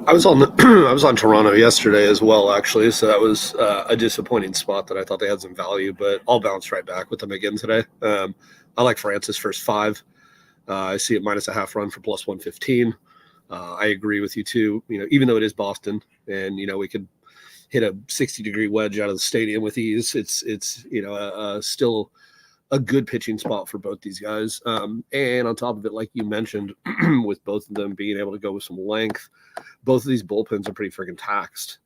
I was on I was on Toronto yesterday as well, actually. So that was a disappointing spot that I thought they had some value, but I'll bounce right back with them again today. I like Francis first five. I see it minus a half run for +115. I agree with you too. Even though it is Boston, and we could hit a 60-degree wedge out of the stadium with ease, it's still a good pitching spot for both these guys. And on top of it, like you mentioned, with both of them being able to go with some length, both of these bullpens are pretty freaking taxed.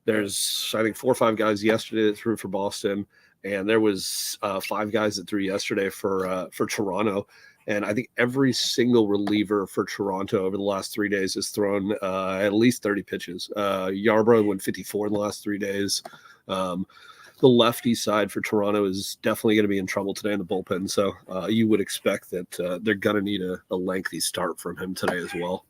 There's, I think, 4 or 5 guys yesterday that threw for Boston, and there was 5 guys that threw yesterday for Toronto. And I think every single reliever for Toronto over the last 3 days has thrown at least 30 pitches. Yarbrough went 54 in the last 3 days. The lefty side for Toronto is definitely going to be in trouble today in the bullpen. So you would expect that they're going to need a lengthy start from him today as well.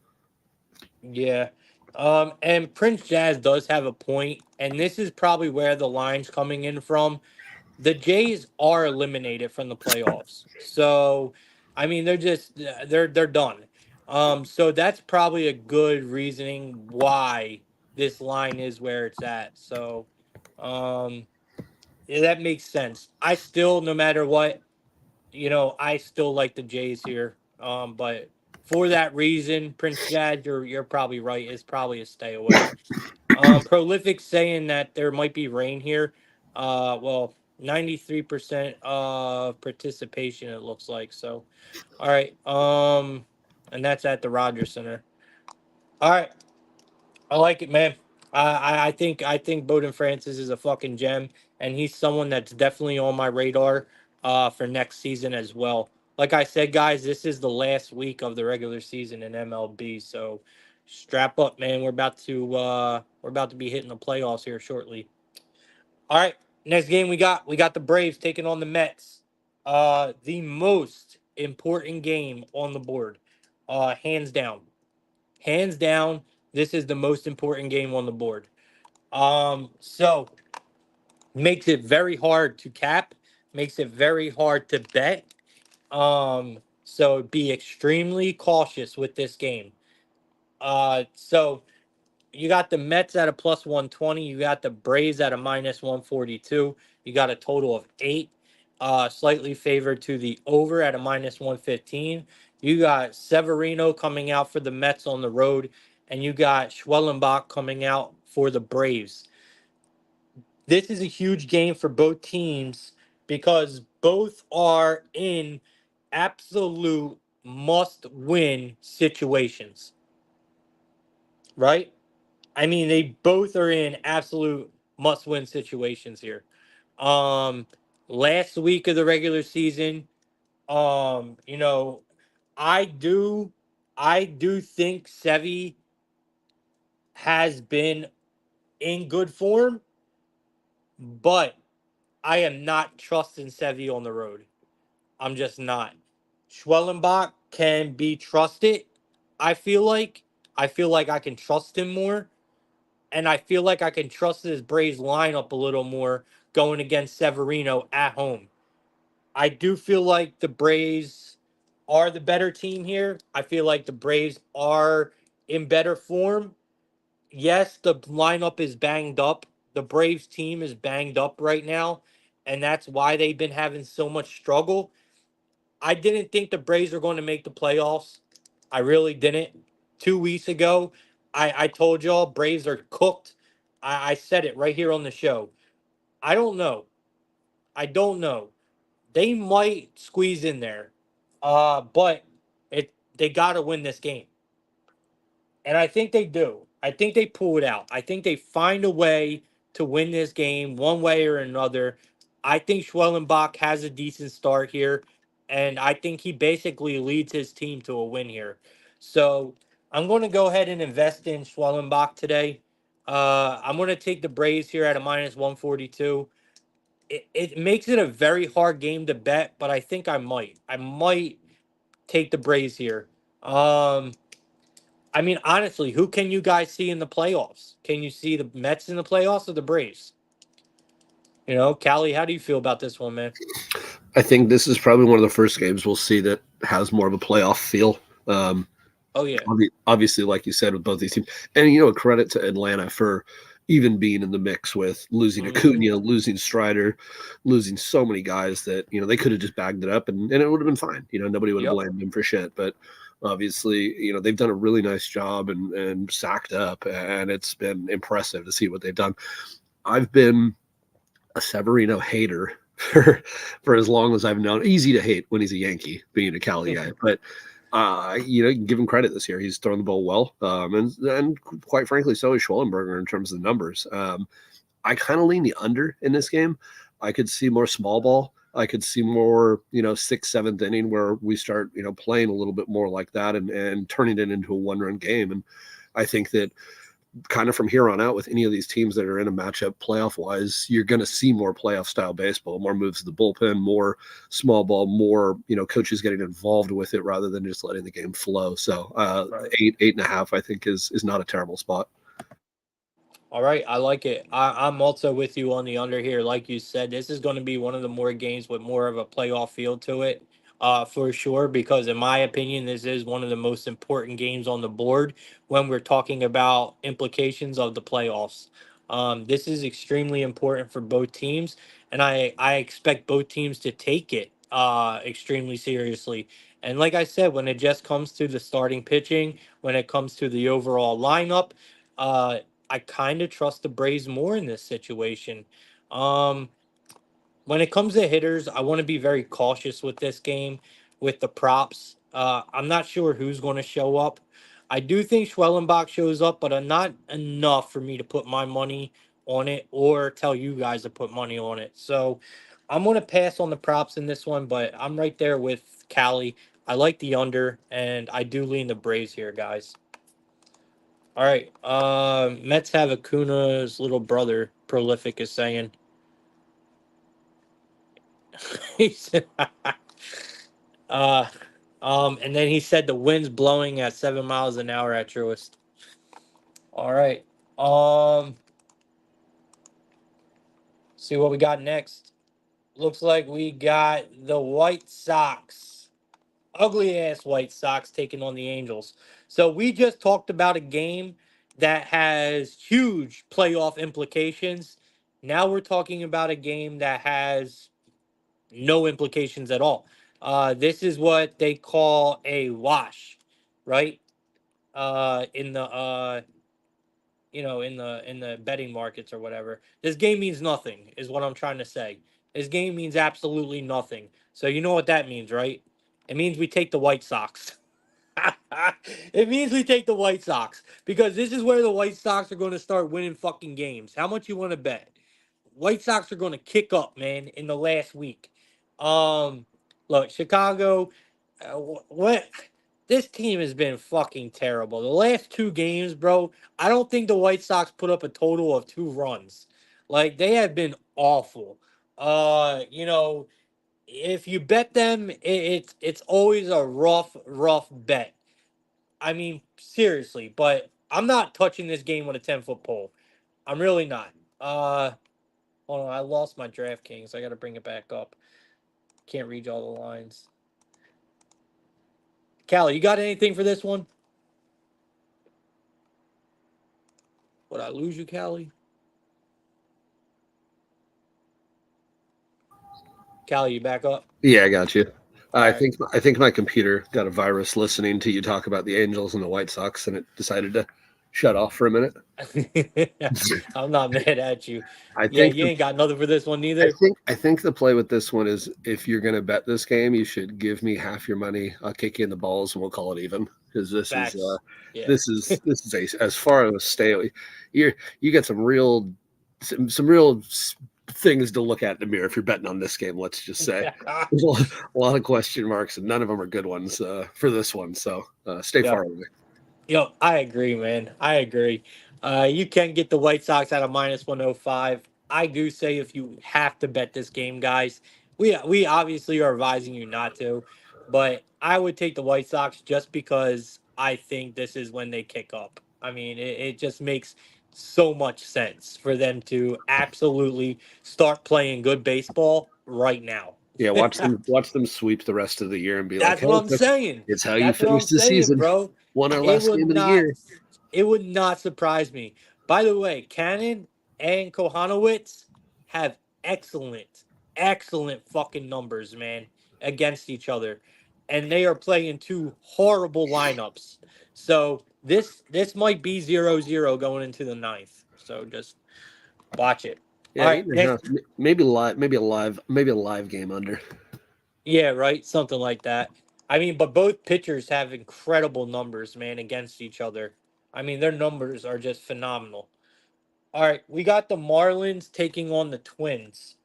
Yeah. And Prince Jazz does have a point, and this is probably where the line's coming in from. The Jays are eliminated from the playoffs. So, I mean, they're done. So that's probably a good reasoning why this line is where it's at. So, um, yeah, that makes sense. I still, no matter what, I still like the Jays here. But for that reason, Prince Jad, you're probably right. It's probably a stay away. Prolific saying that there might be rain here. Well, 93% of participation it looks like. So, all right. And that's at the Rogers Center. All right, I like it, man. I think Bowden Francis is a fucking gem, and he's someone that's definitely on my radar for next season as well. Like I said, guys, this is the last week of the regular season in MLB, so strap up, man. We're about to be hitting the playoffs here shortly. All right, next game we got the Braves taking on the Mets. The most important game on the board, hands down. Hands down, this is the most important game on the board. So makes it very hard to cap, makes it very hard to bet. So be extremely cautious with this game. So you got the Mets at a plus 120. You got the Braves at a minus 142. You got a total of eight. Slightly favored to the over at a minus 115. You got Severino coming out for the Mets on the road, and you got Schwellenbach coming out for the Braves. This is a huge game for both teams because both are in absolute must win situations, right? I mean, they both are in absolute must-win situations here. Um, Last week of the regular season, you know, I do, I do think Sevy has been in good form, but I am not trusting Sevy on the road. I'm just not. Schwellenbach can be trusted. I feel like, I feel like I can trust him more. And I feel like I can trust this Braves lineup a little more going against Severino at home. I do feel like the Braves are the better team here. I feel like the Braves are in better form. Yes, the lineup is banged up. The Braves team is banged up right now, and that's why they've been having so much struggle. I didn't think the Braves were going to make the playoffs. I really didn't. 2 weeks ago, I told y'all Braves are cooked. I said it right here on the show. I don't know. I don't know. They might squeeze in there. But they gotta win this game. And I think they do. I think they pull it out. I think they find a way to win this game one way or another. I think Schwellenbach has a decent start here, and I think he basically leads his team to a win here. So I'm going to go ahead and invest in Schwellenbach today. I'm going to take the Braves here at a minus 142. It makes it a very hard game to bet, but I think I might. I might take the Braves here. Um, I mean, honestly, who can you guys see in the playoffs? Can you see the Mets in the playoffs or the Braves? Callie, how do you feel about this one, man? I think this is probably one of the first games we'll see that has more of a playoff feel. Um, Oh yeah. Obviously, like you said, with both these teams, and a credit to Atlanta for even being in the mix with losing Mm-hmm. Acuna, losing Strider, losing so many guys that they could have just bagged it up and it would have been fine. Nobody would have Yep. blamed them for shit. But obviously, they've done a really nice job and sacked up, and it's been impressive to see what they've done. I've been a Severino hater for as long as I've known. Easy to hate when he's a Yankee, being a Cali guy, but you can give him credit this year. He's thrown the ball well, and quite frankly, so is Schwellenberger in terms of the numbers. I kind of lean the under in this game. I could see more small ball. I could see more, sixth, seventh inning where we start, playing a little bit more like that and turning it into a one-run game. And I think that kind of from here on out with any of these teams that are in a matchup playoff wise, you're going to see more playoff style baseball, more moves to the bullpen, more small ball, more, coaches getting involved with it rather than just letting the game flow. So Right. 8.5, I think is not a terrible spot. All right, I like it. I'm also with you on the under here. Like you said, this is going to be one of the more games with more of a playoff feel to it, for sure. Because in my opinion, this is one of the most important games on the board when we're talking about implications of the playoffs. This is extremely important for both teams, and I expect both teams to take it. extremely seriously. And like I said, when it just comes to the starting pitching, when it comes to the overall lineup, uh, I kind of trust the Braves more in this situation. Um, when it comes to hitters, I want to be very cautious with this game with the props. I'm not sure who's going to show up. I do think Schwellenbach shows up, but not enough for me to put my money on it or tell you guys to put money on it. So I'm going to pass on the props in this one, but I'm right there with Cali. I like the under, and I do lean the Braves here, guys. All right. Mets have Acuna's little brother, Prolific, is saying. He said, uh, and then he said the wind's blowing at 7 miles an hour at Truist. All right. Um, see what we got next. Looks like we got the White Sox. Ugly ass White Sox taking on the Angels. So we just talked about a game that has huge playoff implications. Now we're talking about a game that has no implications at all. This is what they call a wash, right? In the in the betting markets or whatever. This game means nothing, is what I'm trying to say. This game means absolutely nothing. So you know what that means, right? It means we take the White Sox. It means we take the White Sox because this is where the White Sox are going to start winning fucking games. How much you want to bet? White Sox are going to kick up, man, in the last week. Um, Look, Chicago, what? This team has been fucking terrible. The last two games, bro, I don't think the White Sox put up a total of 2 runs. Like they have been awful. You know, if you bet them, it's always a rough bet. I mean, seriously, but I'm not touching this game with a 10-foot pole. I'm really not. Hold on, I lost my DraftKings. I got to bring it back up. Can't read all the lines. Callie, you got anything for this one? Would I lose you, Callie? Callie, you back up? Yeah, I got you. All right. I think my computer got a virus listening to you talk about the Angels and the White Sox, and it decided to shut off for a minute. I'm not mad at you. I Yeah, think you the ain't got nothing for this one neither. I think the play with this one is if you're going to bet this game, you should give me half your money. I'll kick you in the balls, and we'll call it even because Facts. Yeah. this is a as far as a stay. You get some real things to look at in the mirror if you're betting on this game. Let's just say there's a lot of question marks, and none of them are good ones for this one. So stay Yep. far away. Yo, I agree, man. I agree. You can get the White Sox at a minus 105. I do say if you have to bet this game, guys, we obviously are advising you not to, but I would take the White Sox just because I think this is when they kick up. I mean, it just makes so much sense for them to absolutely start playing good baseball right now. Yeah, watch them sweep the rest of the year and be like, That's hey, what I'm saying. it's how you That's what finish I'm the saying, season. bro. Won our It last would game of the not year. it would not surprise me. By the way, Cannon and Kohanowitz have excellent fucking numbers, man, against each other. And they are playing two horrible lineups. So this might be 0-0 going into the ninth. So just watch it. All Yeah, right, 8.5, next. maybe a live game under. Yeah, right. Something like that. I mean, but both pitchers have incredible numbers, man, against each other. I mean, their numbers are just phenomenal. All right, we got the Marlins taking on the Twins.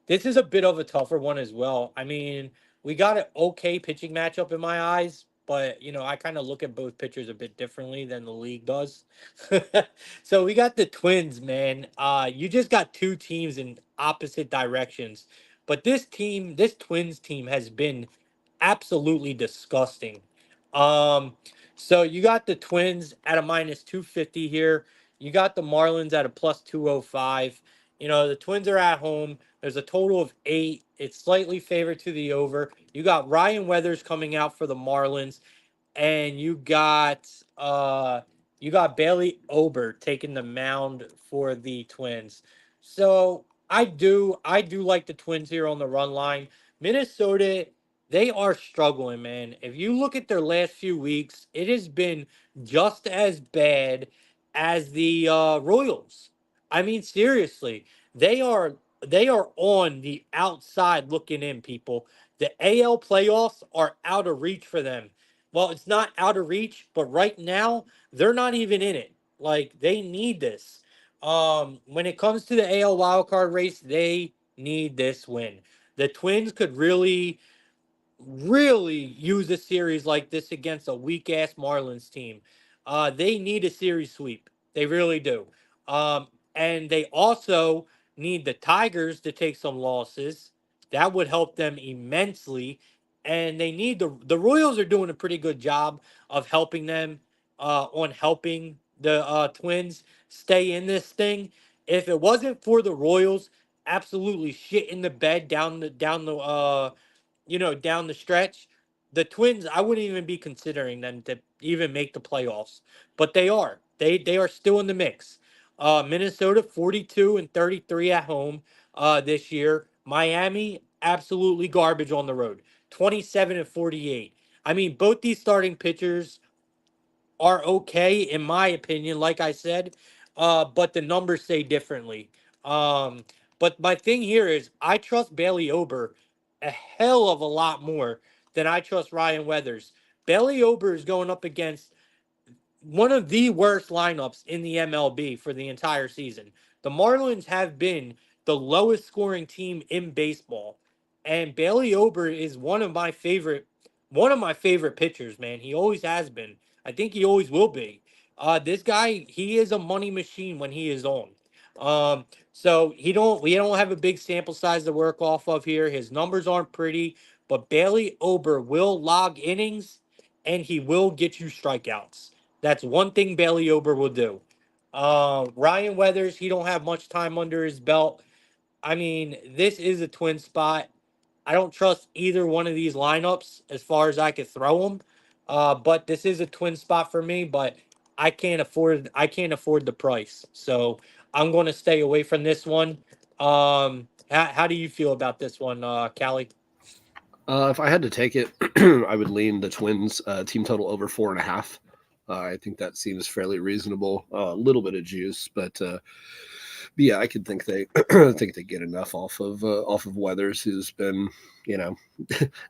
This is a bit of a tougher one as well. I mean, we got an okay pitching matchup in my eyes, but I kind of look at both pitchers a bit differently than the league does. So we got the Twins, man. You just got two teams in opposite directions. But this Twins team has been absolutely disgusting. Um, so you got the Twins at a minus 250 here. You got the Marlins at a plus 205. The Twins are at home. There's a total of 8. It's slightly favored to the over. You got Ryan Weathers coming out for the Marlins, and you got Bailey Ober taking the mound for the Twins. So I do like the Twins here on the run line. Minnesota, they are struggling, man. If you look at their last few weeks, it has been just as bad as the Royals. I mean, seriously, they are they are on the outside looking in, people. The AL playoffs are out of reach for them. Well, it's not out of reach, but right now they're not even in it. Like they need this. When it comes to the AL wildcard race, they need this win. The Twins could really use a series like this against a weak ass Marlins team. They need a series sweep. They really do. And they also need the Tigers to take some losses. That would help them immensely. And they need the Royals are doing a pretty good job of helping them on helping the Twins stay in this thing. If it wasn't for the Royals, absolutely shit in the bed down the stretch, the Twins, I wouldn't even be considering them to even make the playoffs, but they are. They are still in the mix. Minnesota 42-33 at home this year. Miami absolutely garbage on the road. 27-48. I mean, both these starting pitchers are okay in my opinion, like I said, but the numbers say differently. Um, but my thing here is I trust Bailey Ober a hell of a lot more than I trust Ryan Weathers. Bailey Ober is going up against one of the worst lineups in the MLB for the entire season. The Marlins have been the lowest scoring team in baseball, and Bailey Ober is one of my favorite pitchers, man. He always has been. I think he always will be. This guy, he is a money machine when he is on. So we don't have a big sample size to work off of here. His numbers aren't pretty, but Bailey Ober will log innings and he will get you strikeouts. That's one thing Bailey Ober will do. Ryan Weathers, he don't have much time under his belt. I mean, this is a twin spot. I don't trust either one of these lineups as far as I could throw them. But this is a twin spot for me. But I can't afford the price, so I'm going to stay away from this one. How do you feel about this one, Callie? If I had to take it, I would lean the Twins team total over 4.5. I think that seems fairly reasonable. A little bit of juice, but yeah, I could think they think they get enough off of Weathers, who's been, you know,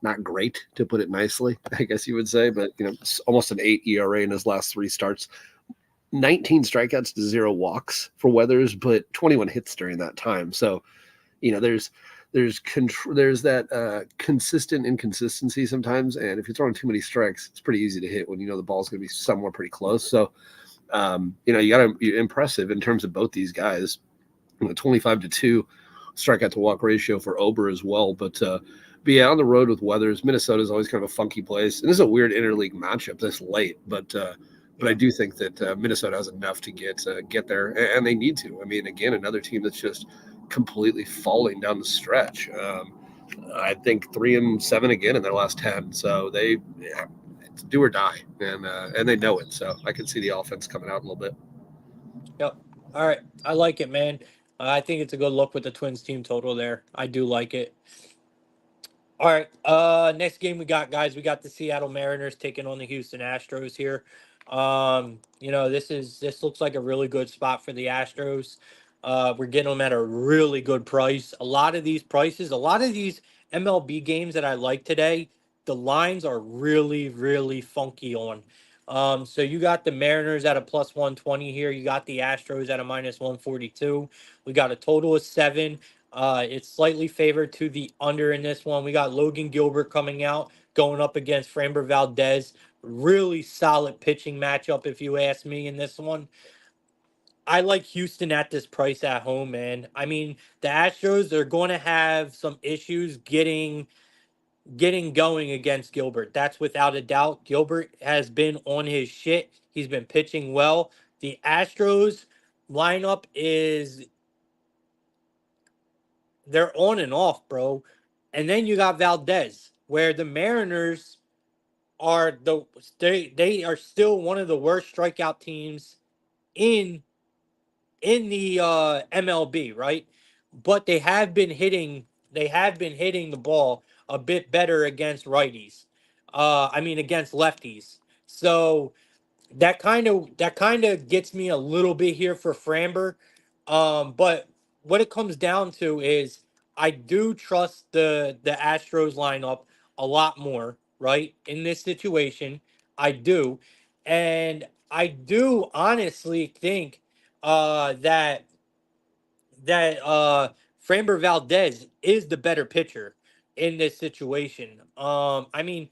not great to put it nicely, I guess you would say, but almost an 8 ERA in his last three starts. 19 strikeouts to 0 walks for Weathers, but 21 hits during that time. So there's that consistent inconsistency sometimes, and if you're throwing too many strikes, it's pretty easy to hit when the ball's going to be somewhere pretty close. So you got to impressive in terms of both these guys. 25-2 strikeout to walk ratio for Ober as well, but yeah, on the road with Weathers, Minnesota is always kind of a funky place, and this is a weird interleague matchup this late, but I Yeah. do think that Minnesota has enough to get there, and they need to. I mean, again, another team that's just completely falling down the stretch. I think 3-7 again in their last 10. So it's do or die, and they know it. So I can see the offense coming out a little bit. Yep. All right. I like it, man. I think it's a good look with the Twins team total there. I do like it. All right. Next game we got, guys. We got the Seattle Mariners taking on the Houston Astros here. This looks like a really good spot for the Astros. We're getting them at a really good price. A lot of these MLB games that I like today, the lines are really, really funky on. So you got the Mariners at a plus 120 here. You got the Astros at a minus 142. We got a total of 7. It's slightly favored to the under in this one. We got Logan Gilbert coming out, going up against Framber Valdez. Really solid pitching matchup, if you ask me, in this one. I like Houston at this price at home, man. I mean, the Astros are going to have some issues getting going against Gilbert. That's without a doubt. Gilbert has been on his shit. He's been pitching well. The Astros lineup is they're on and off, bro. And then you got Valdez, where the Mariners are they are still one of the worst strikeout teams in the MLB, right? But they have been hitting the ball a bit better against righties. I mean against lefties. So that kind of gets me a little bit here for Framber. But what it comes down to is I do trust the Astros lineup a lot more, right? In this situation, I do. And I do honestly think that Framber Valdez is the better pitcher in this situation. I mean,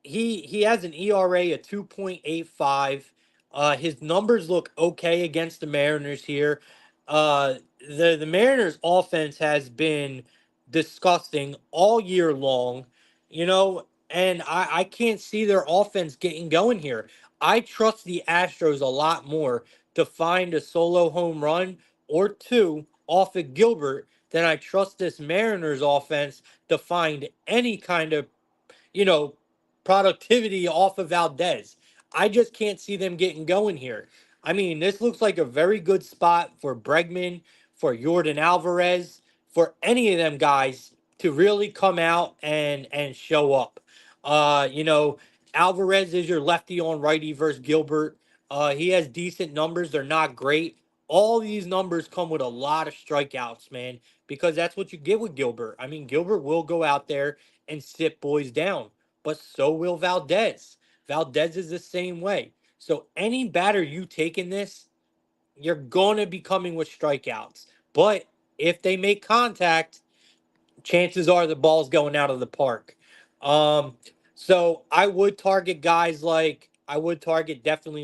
he has an ERA of 2.85. His numbers look okay against the Mariners here. Uh, the Mariners offense has been disgusting all year long, and I can't see their offense getting going here. I trust the Astros a lot more to find a solo home run or two off of Gilbert than I trust this Mariners offense to find any kind of you know, productivity off of Valdez. I just can't see them getting going here. I mean, this looks like a very good spot for Bregman, for Jordan Alvarez, for any of them guys to really come out and show up. Uh, you know, Alvarez is your lefty on righty versus Gilbert. He has decent numbers. They're not great. All these numbers come with a lot of strikeouts, man, because that's what you get with Gilbert. I mean, Gilbert will go out there and sit boys down, but so will Valdez. Valdez is the same way. So any batter you take in this, you're going to be coming with strikeouts. But if they make contact, chances are the ball's going out of the park. Um, so I would target definitely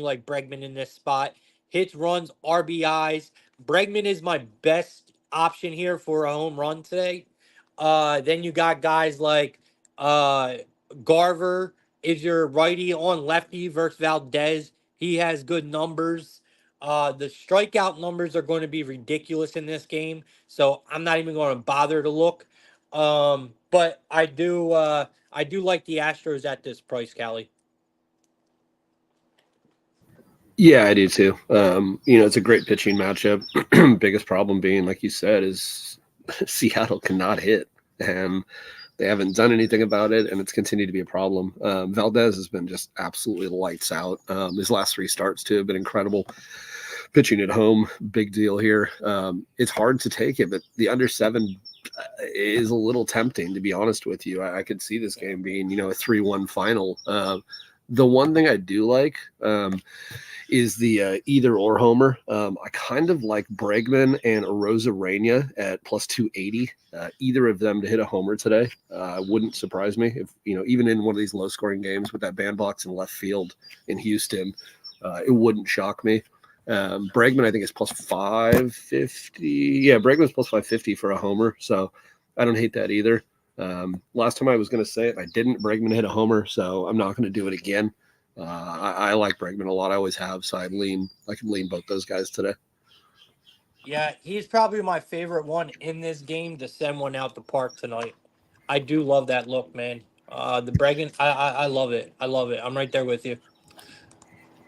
like Bregman in this spot. Hits, runs, RBIs. Bregman is my best option here for a home run today. Then you got guys like uh Garver is your righty on lefty versus Valdez. He has good numbers. The strikeout numbers are going to be ridiculous in this game, so I'm not even going to bother to look. But I do like the Astros at this price, Callie. Yeah, I do too. It's a great pitching matchup. Biggest problem being, like you said, is Seattle cannot hit, and they haven't done anything about it, and it's continued to be a problem. Valdez has been just absolutely lights out. His last three starts too have been incredible. Pitching at home, big deal here. It's hard to take it, but the under seven is a little tempting, to be honest with you. I could see this game being, a 3-1 final. The one thing I do like is the either or homer. I kind of like Bregman and Arozarena at plus 280. Either of them to hit a homer today wouldn't surprise me. If even in one of these low scoring games with that bandbox in left field in Houston, it wouldn't shock me. Bregman, I think, is plus 550. Yeah, Bregman's plus 550 for a homer. So I don't hate that either. Last time I was going to say it, I didn't. Bregman hit a homer, so I'm not going to do it again. I like Bregman a lot. I always have, so I can lean both those guys today. Yeah, he's probably my favorite one in this game to send one out the park tonight. I do love that look, man. The Bregan, I love it. I love it. I'm right there with you.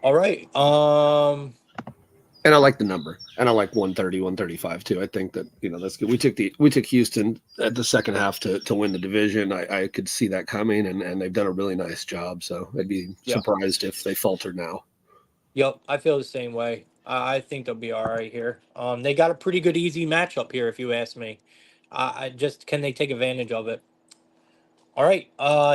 All right. And I like the number, and I like 130, 135 too. I think that that's good. We took Houston at the second half to win the division. I could see that coming, and they've done a really nice job. So I'd be Yeah. surprised if they falter now. Yep, I feel the same way. I think they'll be all right here. They got a pretty good easy matchup here, if you ask me. I just can they take advantage of it? All right.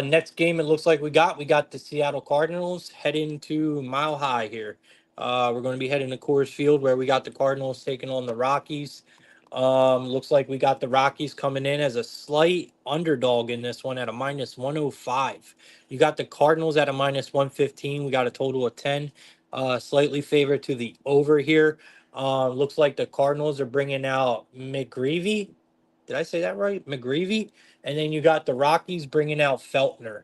Next game it looks like we got the Seattle Cardinals heading to Mile High here. We're going to be heading to Coors Field where we got the Cardinals taking on the Rockies. Looks like we got the Rockies coming in as a slight underdog in this one at a minus 105. You got the Cardinals at a minus 115. We got a total of 10. Slightly favored to the over here. Looks like the Cardinals are bringing out McGreevy. Did I say that right? McGreevy. And then you got the Rockies bringing out Feltner.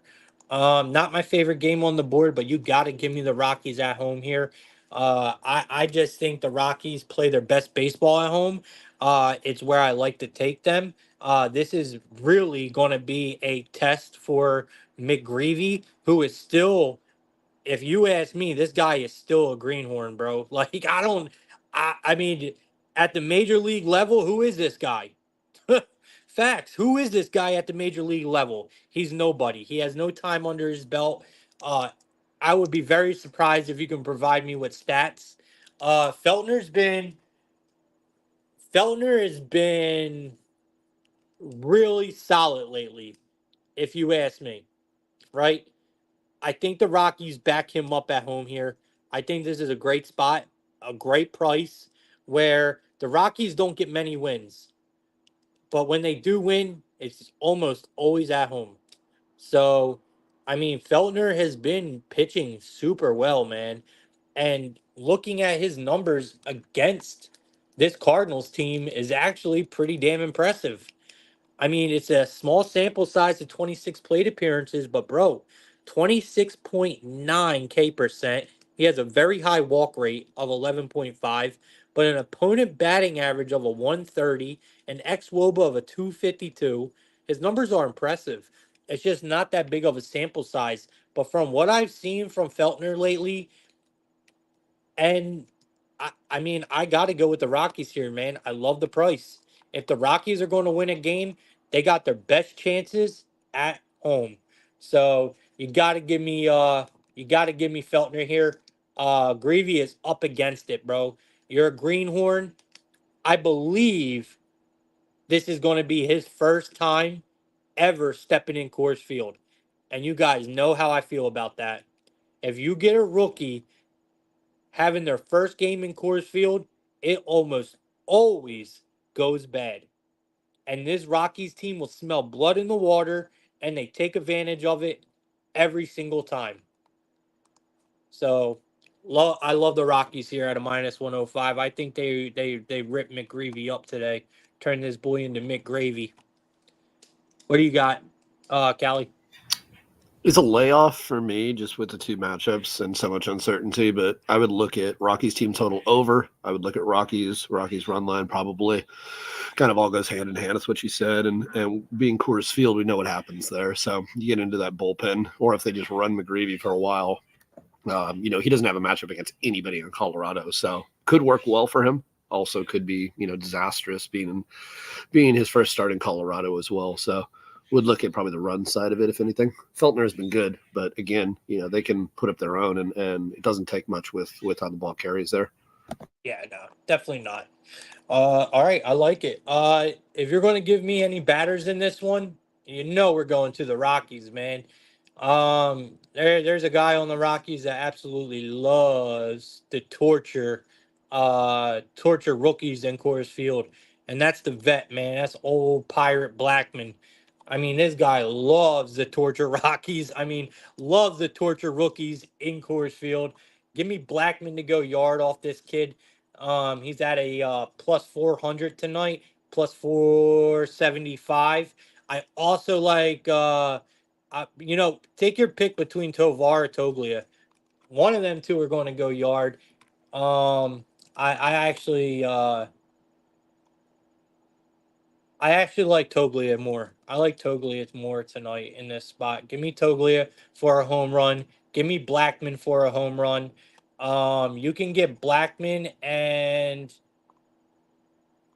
Not my favorite game on the board, but you got to give me the Rockies at home here. I just think the Rockies play their best baseball at home. It's where I like to take them. This is really going to be a test for McGreevy, who is still, if you ask me, this guy is still a greenhorn, bro. Like, I mean, at the major league level, who is this guy? Facts. Who is this guy at the major league level? He's nobody. He has no time under his belt. Uh, I would be very surprised if you can provide me with stats. Uh, Feltner's been Feltner has been really solid lately, if you ask me. Right? I think the Rockies back him up at home here. I think this is a great spot, a great price, where the Rockies don't get many wins, but when they do win, it's almost always at home. So, I mean, Feltner has been pitching super well, man. And looking at his numbers against this Cardinals team is actually pretty damn impressive. I mean, it's a small sample size of 26 plate appearances, but bro, 26.9 K percent. He has a very high walk rate of 11.5, but an opponent batting average of a 130, an xWOBA of a 252. His numbers are impressive. It's just not that big of a sample size. But from what I've seen from Feltner lately, and I mean, I got to go with the Rockies here, man. I love the price. If the Rockies are going to win a game, they got their best chances at home. So you got to give me Feltner here. Greavy is up against it, bro. You're a greenhorn. I believe this is going to be his first time ever stepping in Coors Field. And you guys know how I feel about that. If you get a rookie having their first game in Coors Field, it almost always goes bad. And this Rockies team will smell blood in the water and they take advantage of it every single time. So I love the Rockies here at a minus 105. I think they ripped McGreevy up today. Turn this boy into McGravy. What do you got, Callie? It's a layoff for me just with the two matchups and so much uncertainty, but I would look at Rockies team total over. I would look at Rockies run line probably. Kind of all goes hand in hand. That's what you said. And being Coors Field, we know what happens there. So you get into that bullpen, or if they just run McGreevy for a while, he doesn't have a matchup against anybody in Colorado. So could work well for him. Also could be, disastrous being his first start in Colorado as well. So would look at probably the run side of it, if anything. Feltner has been good, but again, they can put up their own, and it doesn't take much with how the ball carries there. Yeah, no, definitely not. All right, I like it. If you're going to give me any batters in this one, you know we're going to the Rockies, man. There's a guy on the Rockies that absolutely loves to torture rookies in Coors Field, and that's the vet, man. That's old Pirate Blackman. I mean, this guy loves the torture Rockies. I mean, loves the torture rookies in Coors Field. Give me Blackman to go yard off this kid. He's at a plus 400 tonight, plus 475. I also like, take your pick between Tovar or Toglia. One of them two are going to go yard. Um, I actually, I actually like Toglia more. I like Toglia more tonight in this spot. Give me Toglia for a home run. Give me Blackman for a home run. You can get Blackman and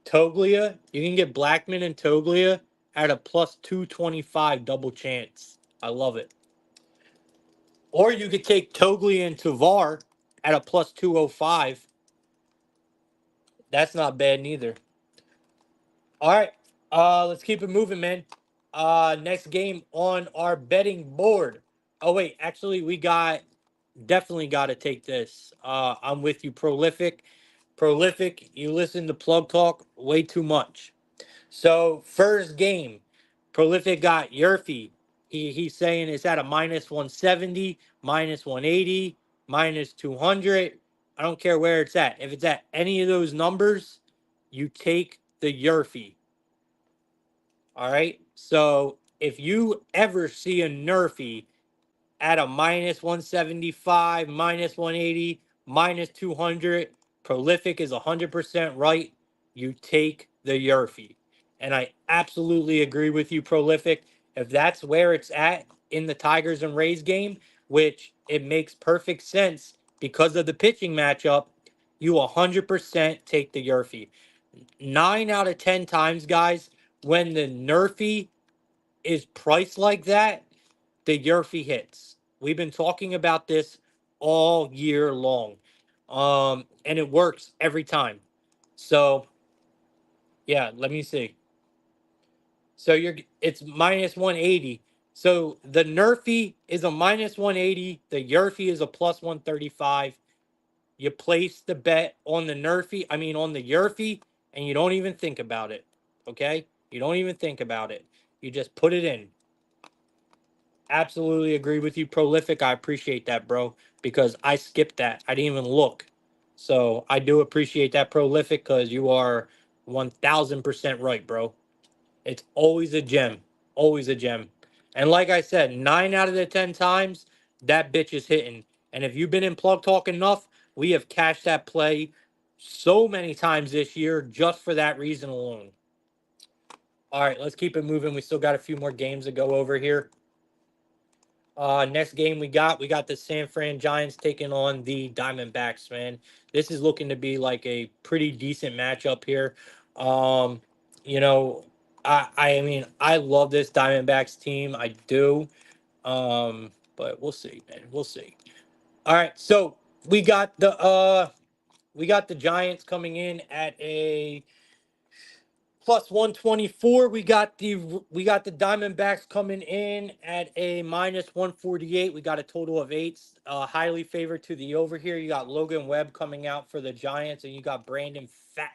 Toglia. You can get Blackman and Toglia at a plus 225 double chance. I love it. Or you could take Toglia and Tovar at a plus 205. That's not bad neither. All right. Let's keep it moving, man. Next game on our betting board. Oh wait, actually we got definitely got to take this. I'm with you, Prolific. Prolific, you listen to Plug Talk way too much. So first game, Prolific got Yurfie. He's saying it's at a minus 170, minus 180, minus 200. I don't care where it's at. If it's at any of those numbers, you take the Yurfie. All right. So if you ever see a Nerfie at a minus 175, minus 180, minus 200, Prolific is 100% right. You take the Yurfie. And I absolutely agree with you, Prolific. If that's where it's at in the Tigers and Rays game, which it makes perfect sense because of the pitching matchup, you 100% take the Yurfie. 9 out of 10 times, guys, when the Nerfy is priced like that, the Yerfy hits. We've been talking about this all year long. And it works every time. So yeah, let me see. So it's minus 180. So the Nerfy is a minus 180. The Yerfy is a plus 135. You place the bet on the Nerfy, I mean on the Yerfy, and you don't even think about it. Okay? You don't even think about it. You just put it in. Absolutely agree with you, Prolific. I appreciate that, bro, because I skipped that. I didn't even look. So I do appreciate that, Prolific, because you are 1000% right, bro. It's always a gem. Always a gem. And like I said, 9 out of the 10 times, that bitch is hitting. And if you've been in Plug Talk enough, we have cashed that play so many times this year just for that reason alone. All right, let's keep it moving. We still got a few more games to go over here. Next game we got the San Fran Giants taking on the Diamondbacks, man. This is looking to be like a pretty decent matchup here. Um, you know, I mean, I love this Diamondbacks team. I do. But we'll see, man. We'll see. All right, so we got the we got the Giants coming in at a plus 124. We got the Diamondbacks coming in at a minus 148. We got a total of eights. Highly favored to the over here. You got Logan Webb coming out for the Giants, and you got Brandon Fat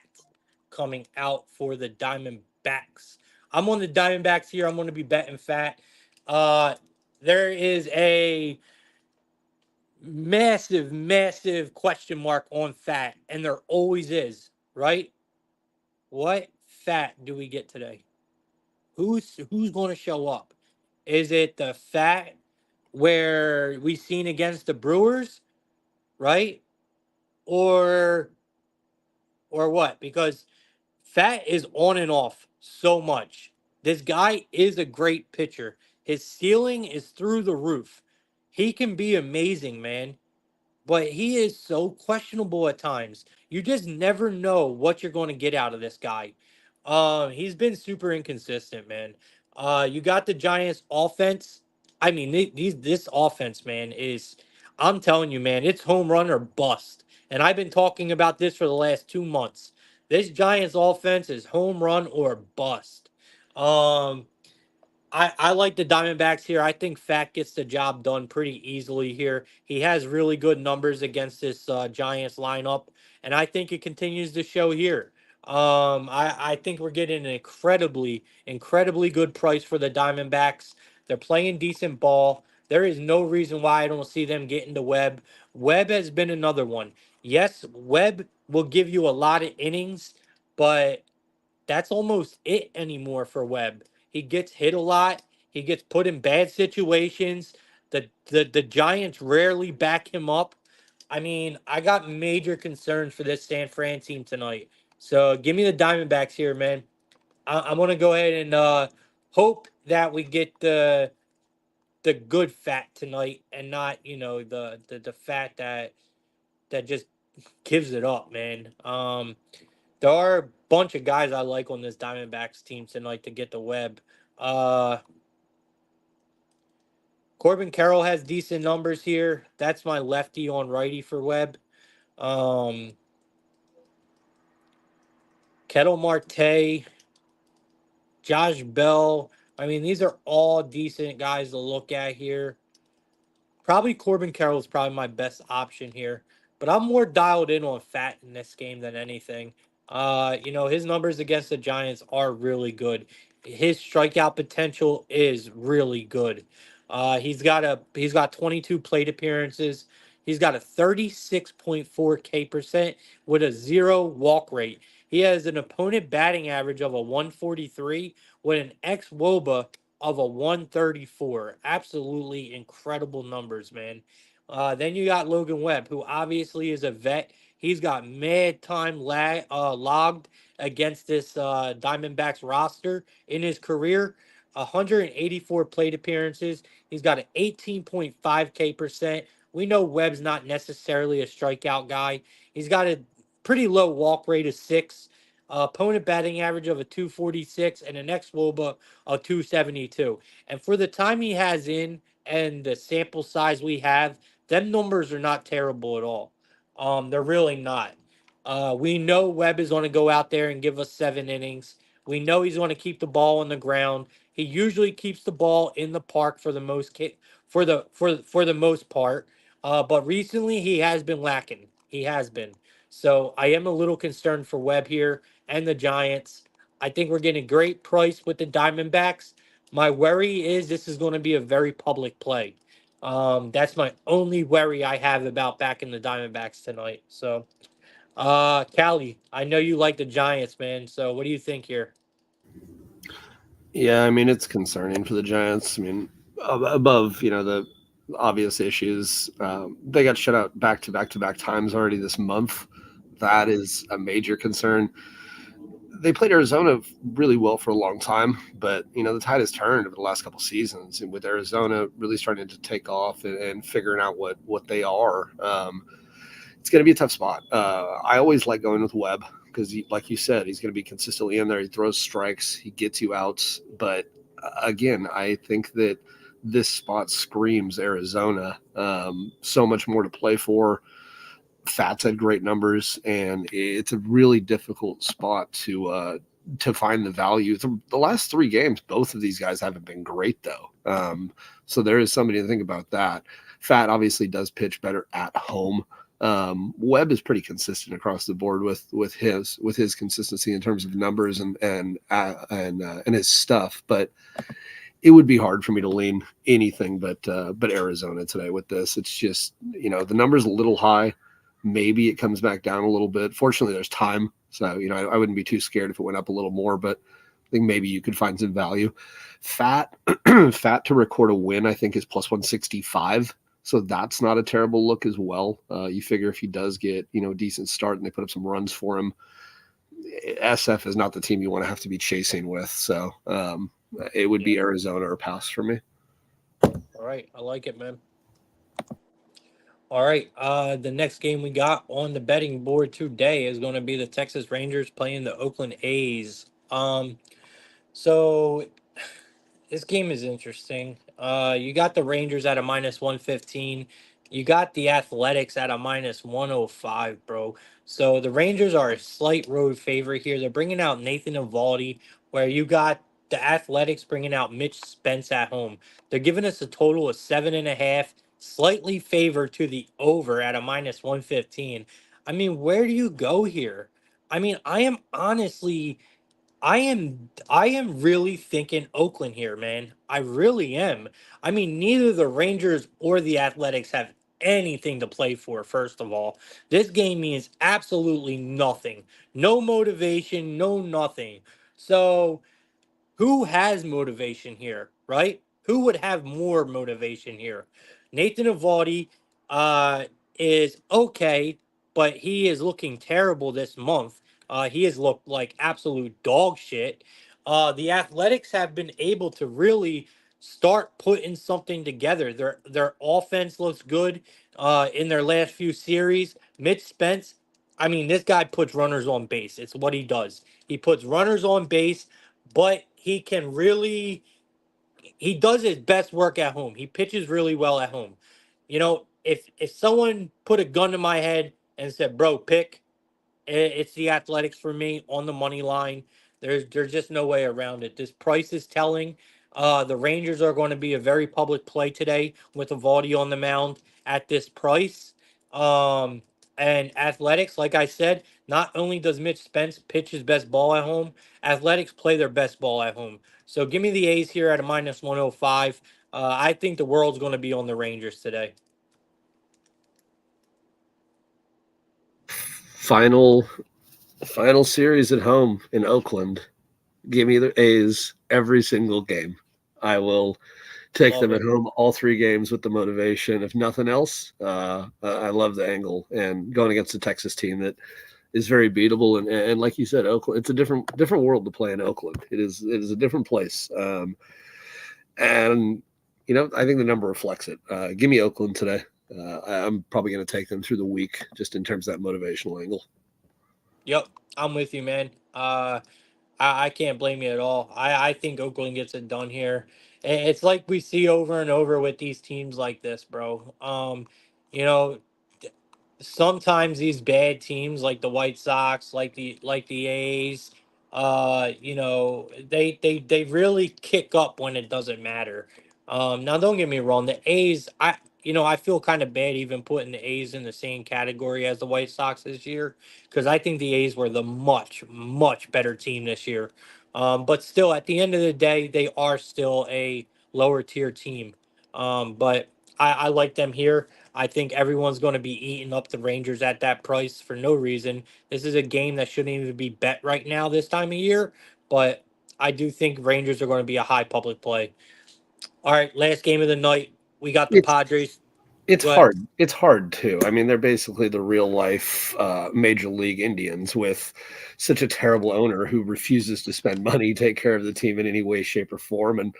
coming out for the Diamondbacks. I'm on the Diamondbacks here. I'm going to be betting Fat. Uh, there is a massive, massive question mark on Fat, and there always is, right? What Fat do we get today? Who's going to show up? Is it the Fat where we seen against the Brewers, right? Or or what? Because Fat is on and off so much. This guy is a great pitcher. His ceiling is through the roof. He can be amazing, man, but he is so questionable at times. You just never know what you're going to get out of this guy. He's been super inconsistent, man. You got the Giants' offense. I mean, this offense, man, is. I'm telling you, man, it's home run or bust. And I've been talking about this for the last 2 months. This Giants' offense is home run or bust. Um, I like the Diamondbacks here. I think Fat gets the job done pretty easily here. He has really good numbers against this Giants lineup, and I think it continues to show here. I think we're getting an incredibly, incredibly good price for the Diamondbacks. They're playing decent ball. There is no reason why I don't see them getting to Webb. Webb has been another one. Yes, Webb will give you a lot of innings, but that's almost it anymore for Webb. He gets hit a lot. He gets put in bad situations. The Giants rarely back him up. I mean, I got major concerns for this San Fran team tonight. So give me the Diamondbacks here, man. I'm gonna go ahead and hope that we get the good Fat tonight and not the Fat that just gives it up, man. There are a bunch of guys I like on this Diamondbacks team tonight to get the Webb. Uh, Corbin Carroll has decent numbers here. That's my lefty on righty for Webb. Um, Kettle Marte, Josh Bell. I mean, these are all decent guys to look at here. Probably Corbin Carroll is probably my best option here, but I'm more dialed in on Fat in this game than anything. His numbers against the Giants are really good. His strikeout potential is really good. He's got 22 plate appearances. He's got a 36.4 K percent with a zero walk rate. He has an opponent batting average of a 143 with an ex WOBA of a 134. Absolutely incredible numbers, man. Then you got Logan Webb, who obviously is a vet. He's got mad time logged against this Diamondbacks roster in his career. 184 plate appearances. He's got an 18.5 K percent. We know Webb's not necessarily a strikeout guy. He's got a pretty low walk rate of 6. opponent batting average of a 246, and an xWOBA of 272. And for the time he has in and the sample size we have, them numbers are not terrible at all. They're really not. We know Webb is going to go out there and give us 7 innings. We know he's going to keep the ball on the ground. He usually keeps the ball in the park for the for the most part. But recently he has been lacking. He has been. So I am a little concerned for Webb here and the Giants. I think we're getting a great price with the Diamondbacks. My worry is this is going to be a very public play. That's my only worry I have about backing the Diamondbacks tonight. So, Callie, I know you like the Giants, man. So, what do you think here? Yeah, I mean it's concerning for the Giants. I mean, above the obvious issues, they got shut out back to back to back times already this month. That is a major concern. They played Arizona really well for a long time, but the tide has turned over the last couple seasons, and with Arizona really starting to take off and figuring out what they are. It's going to be a tough spot. I always like going with Webb because, like you said, he's going to be consistently in there. He throws strikes, he gets you outs. But again, I think that this spot screams Arizona. So much more to play for. Fats had great numbers, and it's a really difficult spot to find the value. The last 3 games, both of these guys haven't been great though. So there is somebody to think about that. Fat obviously does pitch better at home. Webb is pretty consistent across the board with his consistency in terms of numbers and his stuff, but it would be hard for me to lean anything but Arizona today with this. It's just the number's a little high. Maybe it comes back down a little bit. Fortunately, there's time, so I wouldn't be too scared if it went up a little more. But I think maybe you could find some value. Fat Fat to record a win, I think, is plus 165. So that's not a terrible look as well. You figure if he does get a decent start and they put up some runs for him, SF is not the team you want to have to be chasing with. So it would be Yeah. Arizona or pass for me. All right. I like it, man. All right. The next game we got on the betting board today is going to be the Texas Rangers playing the Oakland A's. So this game is interesting. You got the Rangers at a minus 115. You got the Athletics at a minus 105, bro. So the Rangers are a slight road favorite here. They're bringing out Nathan Eovaldi, where you got the Athletics bringing out Mitch Spence at home. They're giving us a total of 7.5, slightly favored to the over at a minus 115. I mean, where do you go here? I mean, I am really thinking Oakland here, man. I really am. I mean, neither the Rangers or the Athletics have anything to play for, first of all. This game means absolutely nothing. No motivation, no nothing. So who has motivation here, right? Who would have more motivation here? Nathan Avaldi uh, is okay, but he is looking terrible this month. He has looked like absolute dog shit. The Athletics have been able to really start putting something together. Their offense looks good in their last few series. Mitch Spence, I mean, this guy puts runners on base. It's what he does. He puts runners on base, but he does his best work at home. He pitches really well at home. If someone put a gun to my head and said, "Bro, pick," it's the Athletics for me on the money line. There's just no way around it. This price is telling. The Rangers are going to be a very public play today with Evaldi on the mound at this price. Um, and Athletics, like I said, not only does Mitch Spence pitch his best ball at home, Athletics play their best ball at home. So give me the A's here at a minus 105. I think the world's going to be on the Rangers today. Final final series at home in Oakland. Give me the A's every single game. I will take Love them at it. home all 3 games with the motivation. If nothing else, I love the angle and going against a Texas team that is very beatable. And like you said, Oakland, it's a different world to play in Oakland. It is a different place. And I think the number reflects it. Give me Oakland today. I'm probably going to take them through the week just in terms of that motivational angle. Yep, I'm with you, man. I can't blame you at all. I think Oakland gets it done here. It's like we see over and over with these teams like this, bro. You know, sometimes these bad teams like the White Sox, like the A's, they really kick up when it doesn't matter. Now don't get me wrong, the A's, I feel kind of bad even putting the A's in the same category as the White Sox this year because I think the A's were the much better team this year. But still, at the end of the day, they are still a lower tier team. But I like them here. I think everyone's going to be eating up the Rangers at that price for no reason. This is a game that shouldn't even be bet right now this time of year, but I do think Rangers are going to be a high public play. All right, last game of the night. We got the It's Padres. it's Go ahead. hard. It's hard too. I mean, they're basically the real life major league Indians with such a terrible owner who refuses to spend money, take care of the team in any way, shape, or form, and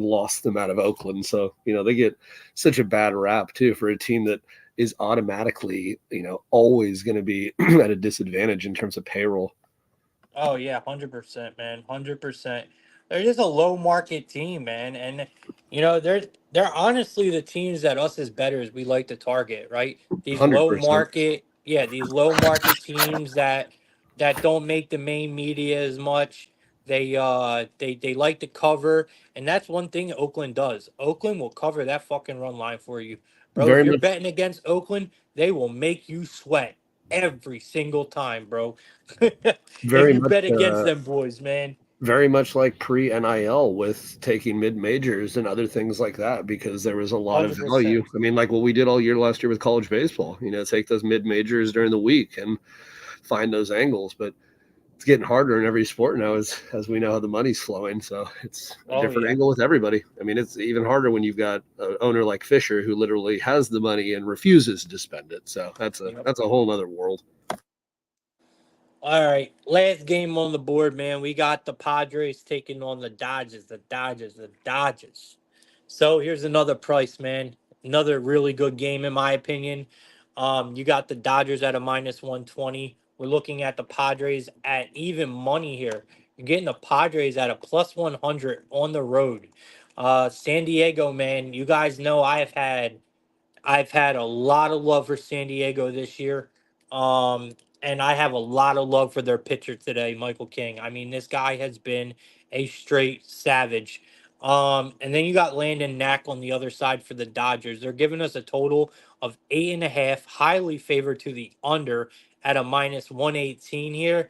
lost them out of Oakland. So they get such a bad rap too for a team that is automatically always going to be at a disadvantage in terms of payroll. Oh yeah, 100%, man, 100%. They're just a low market team, man, and they're honestly the teams that us as bettors we like to target, right? These low 100%. market, yeah, these low market teams that don't make the main media as much. They like to cover, and that's one thing Oakland does. Oakland will cover that fucking run line for you, bro. If Very you're much, betting against Oakland, they will make you sweat every single time, bro. If very you much. bet against them boys, man. Very much like pre NIL with taking mid majors and other things like that, because there was a lot of 100%. value. I mean, like what we did all year last year with college baseball, take those mid majors during the week and find those angles. But it's getting harder in every sport now as we know how the money's flowing. So it's a Oh different yeah. angle with everybody. I mean, it's even harder when you've got an owner like Fisher who literally has the money and refuses to spend it. So that's a Yep. that's a whole other world. All right. Last game on the board, man. We got the Padres taking on the Dodgers. The Dodgers. The Dodgers. So here's another price, man. Another really good game in my opinion. You got the Dodgers at a minus 120. We're looking at the Padres at even money here. You're getting the Padres at a plus 100 on the road. San Diego, man. You guys know I've had a lot of love for San Diego this year. And I have a lot of love for their pitcher today, Michael King. I mean, this guy has been a straight savage. And then you got Landon Knack on the other side for the Dodgers. They're giving us a total of 8.5, highly favored to the under at a minus 118 here.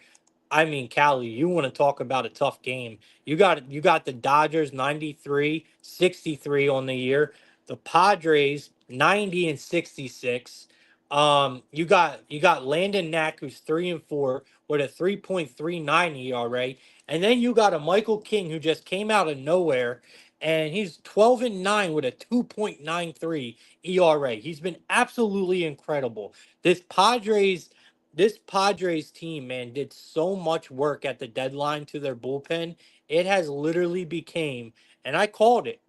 I mean, Callie, you want to talk about a tough game. You got the Dodgers 93-63 on the year. The Padres 90 and 66. You got Landon Knack who's 3-4 with a 3.39 ERA, and then you got a Michael King who just came out of nowhere and he's 12-9 with a 2.93 ERA. He's been absolutely incredible. This Padres this Padres team, man, did so much work at the deadline to their bullpen. It has literally became, and I called it,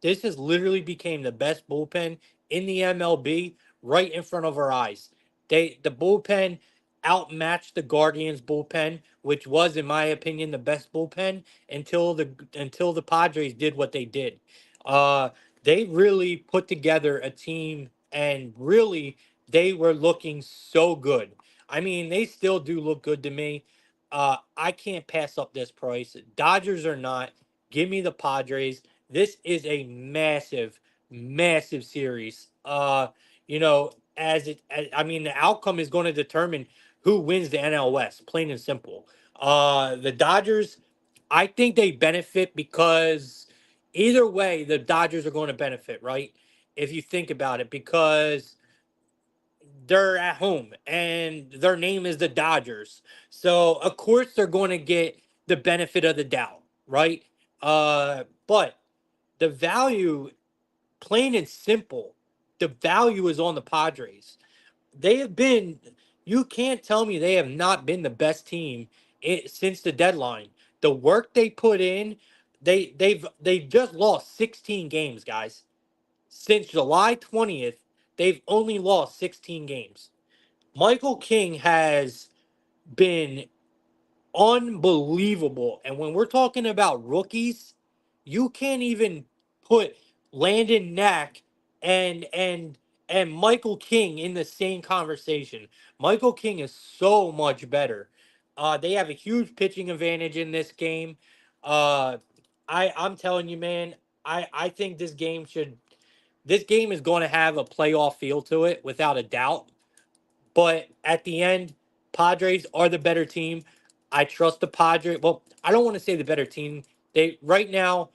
this has literally became the best bullpen in the MLB right in front of our eyes. The bullpen outmatched the Guardians bullpen, which was, in my opinion, the best bullpen until the Padres did what they did. Uh, they really put together a team, and really they were looking so good. I mean, they still do look good to me. I can't pass up this price. Dodgers or not, give me the Padres. This is a massive series. I mean, the outcome is going to determine who wins the NL West, plain and simple. The Dodgers, I think they benefit because either way, the Dodgers are going to benefit, right? If you think about it, because they're at home and their name is the Dodgers. So, of course, they're going to get the benefit of the doubt, right? But the value, plain and simple, the value is on the Padres. They have been, you can't tell me they have not been the best team since the deadline. The work they put in, they've just lost 16 games, guys. Since July 20th, they've only lost 16 games. Michael King has been unbelievable. And when we're talking about rookies, you can't even put Landon Knack and and and Michael King in the same conversation. Michael King is so much better. They have a huge pitching advantage in this game. Uh, I'm telling you, man. I think this game is going to have a playoff feel to it without a doubt. But at the end, Padres are the better team. I trust the Padres. Well, I don't want to say the better team. They right now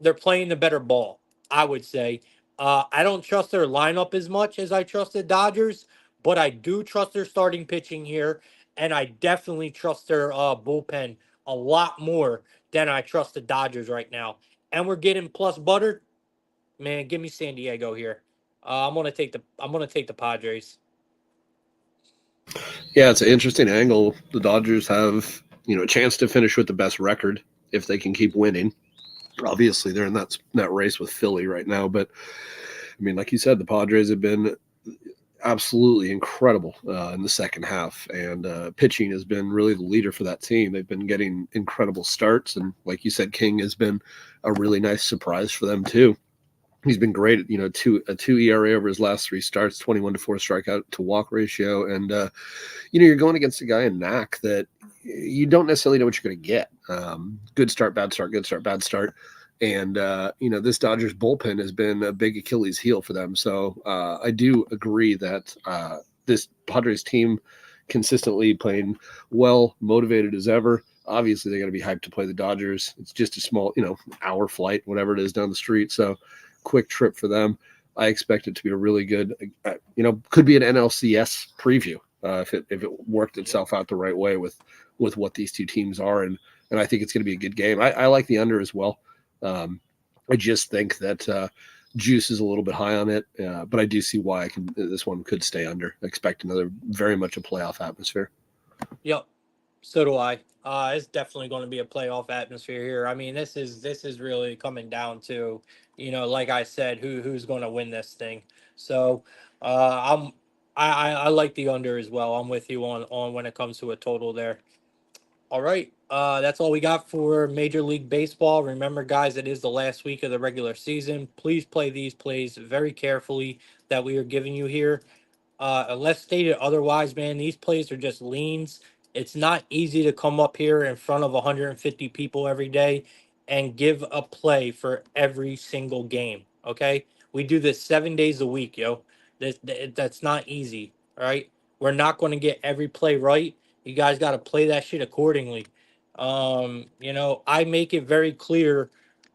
they're playing the better ball. I would say. I don't trust their lineup as much as I trust the Dodgers, but I do trust their starting pitching here, and I definitely trust their bullpen a lot more than I trust the Dodgers right now. And we're getting plus butter. Man, give me San Diego here. I'm gonna take the Padres. Yeah, it's an interesting angle. The Dodgers have, a chance to finish with the best record if they can keep winning. Obviously, they're in that race with Philly right now, but I mean, like you said, the Padres have been absolutely incredible in the second half, and pitching has been really the leader for that team. They've been getting incredible starts, and like you said, King has been a really nice surprise for them too. He's been great. A two ERA over his last three starts, 21-4 strikeout to walk ratio, and you're going against a guy in Knack that you don't necessarily know what you're going to get. Good start, bad start, good start, bad start. And, this Dodgers bullpen has been a big Achilles heel for them. So I do agree that this Padres team consistently playing well, motivated as ever. Obviously, they're going to be hyped to play the Dodgers. It's just a small, hour flight, whatever it is down the street. So quick trip for them. I expect it to be a really good, could be an NLCS preview if it worked itself out the right way with what these two teams are, and I think it's going to be a good game. I like the under as well. Um, I just think that juice is a little bit high on it, but I do see why this one could stay under. I expect another very much a playoff atmosphere. Yep. So do I. It's definitely going to be a playoff atmosphere here. I mean, this is really coming down to, like I said, who's going to win this thing. So, I like the under as well. I'm with you on when it comes to a total there. All right. That's all we got for Major League Baseball. Remember, guys, it is the last week of the regular season. Please play these plays very carefully that we are giving you here. Unless stated otherwise, man, these plays are just leans. It's not easy to come up here in front of 150 people every day and give a play for every single game. Okay, we do this 7 days a week, yo. That's not easy. All right, we're not going to get every play right. You guys got to play that shit accordingly. I make it very clear,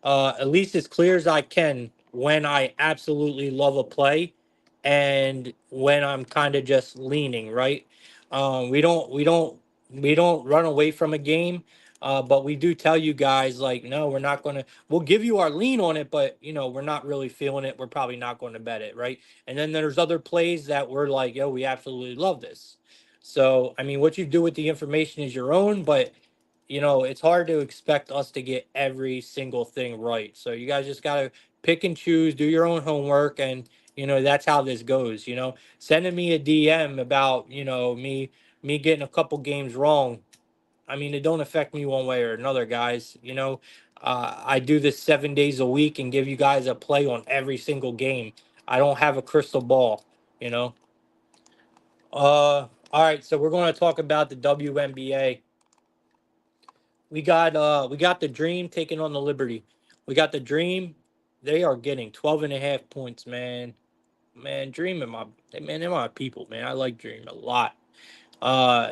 at least as clear as I can, when I absolutely love a play and when I'm kind of just leaning, right? We don't run away from a game, but we do tell you guys like, no, we're not gonna. We'll give you our lean on it, but we're not really feeling it. We're probably not going to bet it, right? And then there's other plays that we're like, yo, we absolutely love this. So I mean, what you do with the information is your own, but it's hard to expect us to get every single thing right. So you guys just gotta pick and choose, do your own homework, and that's how this goes. Sending me a DM about me getting a couple games wrong. I mean, it don't affect me one way or another, guys. I do this 7 days a week and give you guys a play on every single game. I don't have a crystal ball. You know. All right, so we're going to talk about the WNBA. We got the Dream taking on the Liberty. We got the Dream. They are getting 12.5 points, man. Man, Dream and they're my people, man. I like Dream a lot.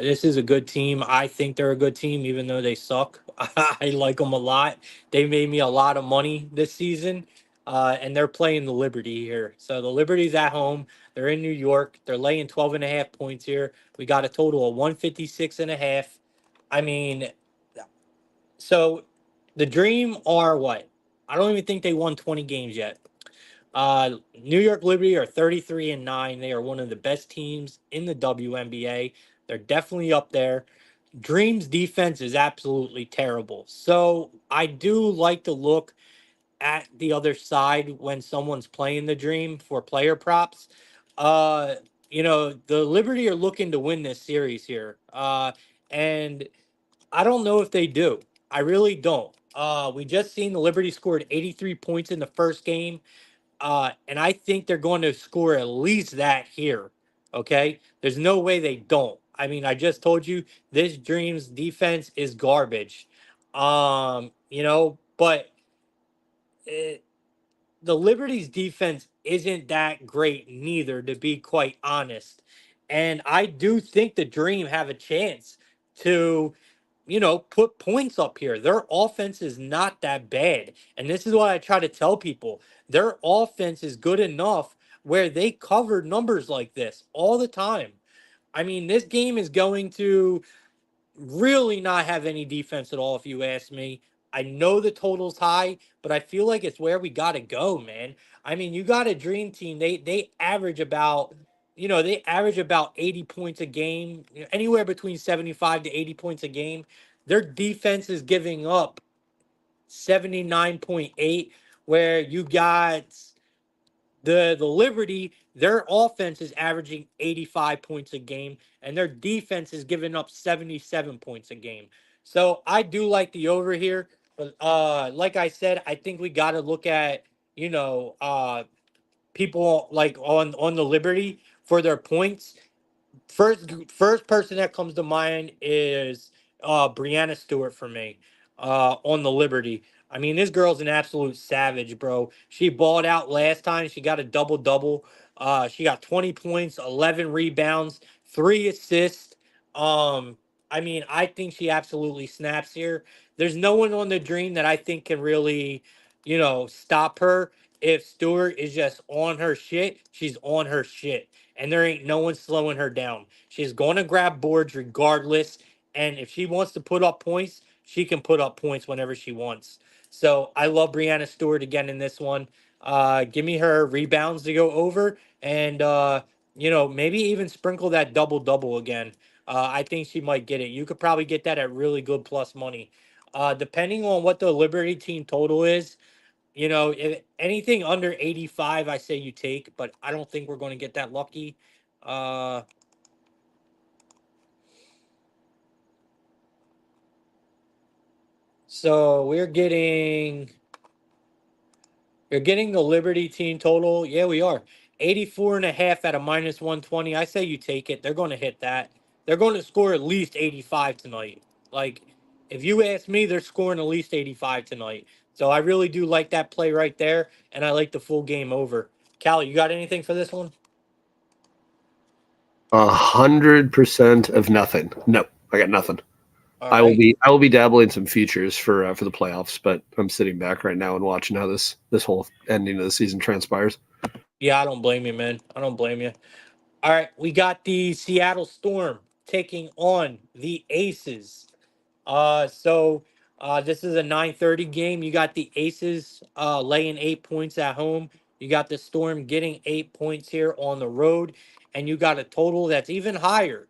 This is a good team. I think they're a good team, even though they suck. I like them a lot. They made me a lot of money this season. And they're playing the Liberty here. So the Liberty's at home. They're in New York. They're laying 12.5 points here. We got a total of 156.5. I mean, so the Dream are what? I don't even think they won 20 games yet. New York Liberty are 33-9. They are one of the best teams in the WNBA. They're definitely up there. Dream's defense is absolutely terrible. So I do like to look at the other side when someone's playing the Dream for player props. Uh, the Liberty are looking to win this series here. And I don't know if they do. I really don't. We just seen the Liberty scored 83 points in the first game. And I think they're going to score at least that here. Okay. There's no way they don't. I mean, I just told you this Dreams defense is garbage. But it, the Liberty's defense isn't that great neither, to be quite honest. And I do think the Dream have a chance to, put points up here. Their offense is not that bad. And this is what I try to tell people. Their offense is good enough where they cover numbers like this all the time. I mean, this game is going to really not have any defense at all, if you ask me. I know the total's high, but I feel like it's where we got to go, man. I mean, you got a dream team. They average about, they average about 80 points a game, anywhere between 75 to 80 points a game. Their defense is giving up 79.8, where you got the Liberty, their offense is averaging 85 points a game, and their defense is giving up 77 points a game. So I do like the over here, but like I said, I think we got to look at you know people like on the Liberty for their points. First person that comes to mind is Brianna Stewart for me on the Liberty. I mean, this girl's an absolute savage, bro. She balled out last time. She got a double double. She got 20 points, 11 rebounds, 3 assists. Um, I mean, I think she absolutely snaps here. There's no one on the Dream that I think can really, stop her. If Stewart is just on her shit, she's on her shit, and there ain't no one slowing her down. She's going to grab boards regardless, and if she wants to put up points, she can put up points whenever she wants. So I love Brianna Stewart again in this one. Give me her rebounds to go over, and maybe even sprinkle that double double again. I think she might get it. You could probably get that at really good plus money. Depending on what the Liberty team total is, if anything under 85, I say you take, but I don't think we're going to get that lucky. Uh, so you're getting the Liberty team total. Yeah, we are. 84.5 at a minus 120. I say you take it. They're going to hit that. They're going to score at least 85 tonight. Like, if you ask me, they're scoring at least 85 tonight. So I really do like that play right there, and I like the full game over. Callie, you got anything for this one? 100% of nothing. No, I got nothing. All I will right. be I will be dabbling some futures for the playoffs, but I'm sitting back right now and watching how this whole ending of the season transpires. Yeah, I don't blame you, man. I don't blame you. All right, we got the Seattle Storm taking on the Aces. This is a 9:30 game. You got the Aces laying 8 points at home. You got the Storm getting 8 points here on the road, and you got a total that's even higher.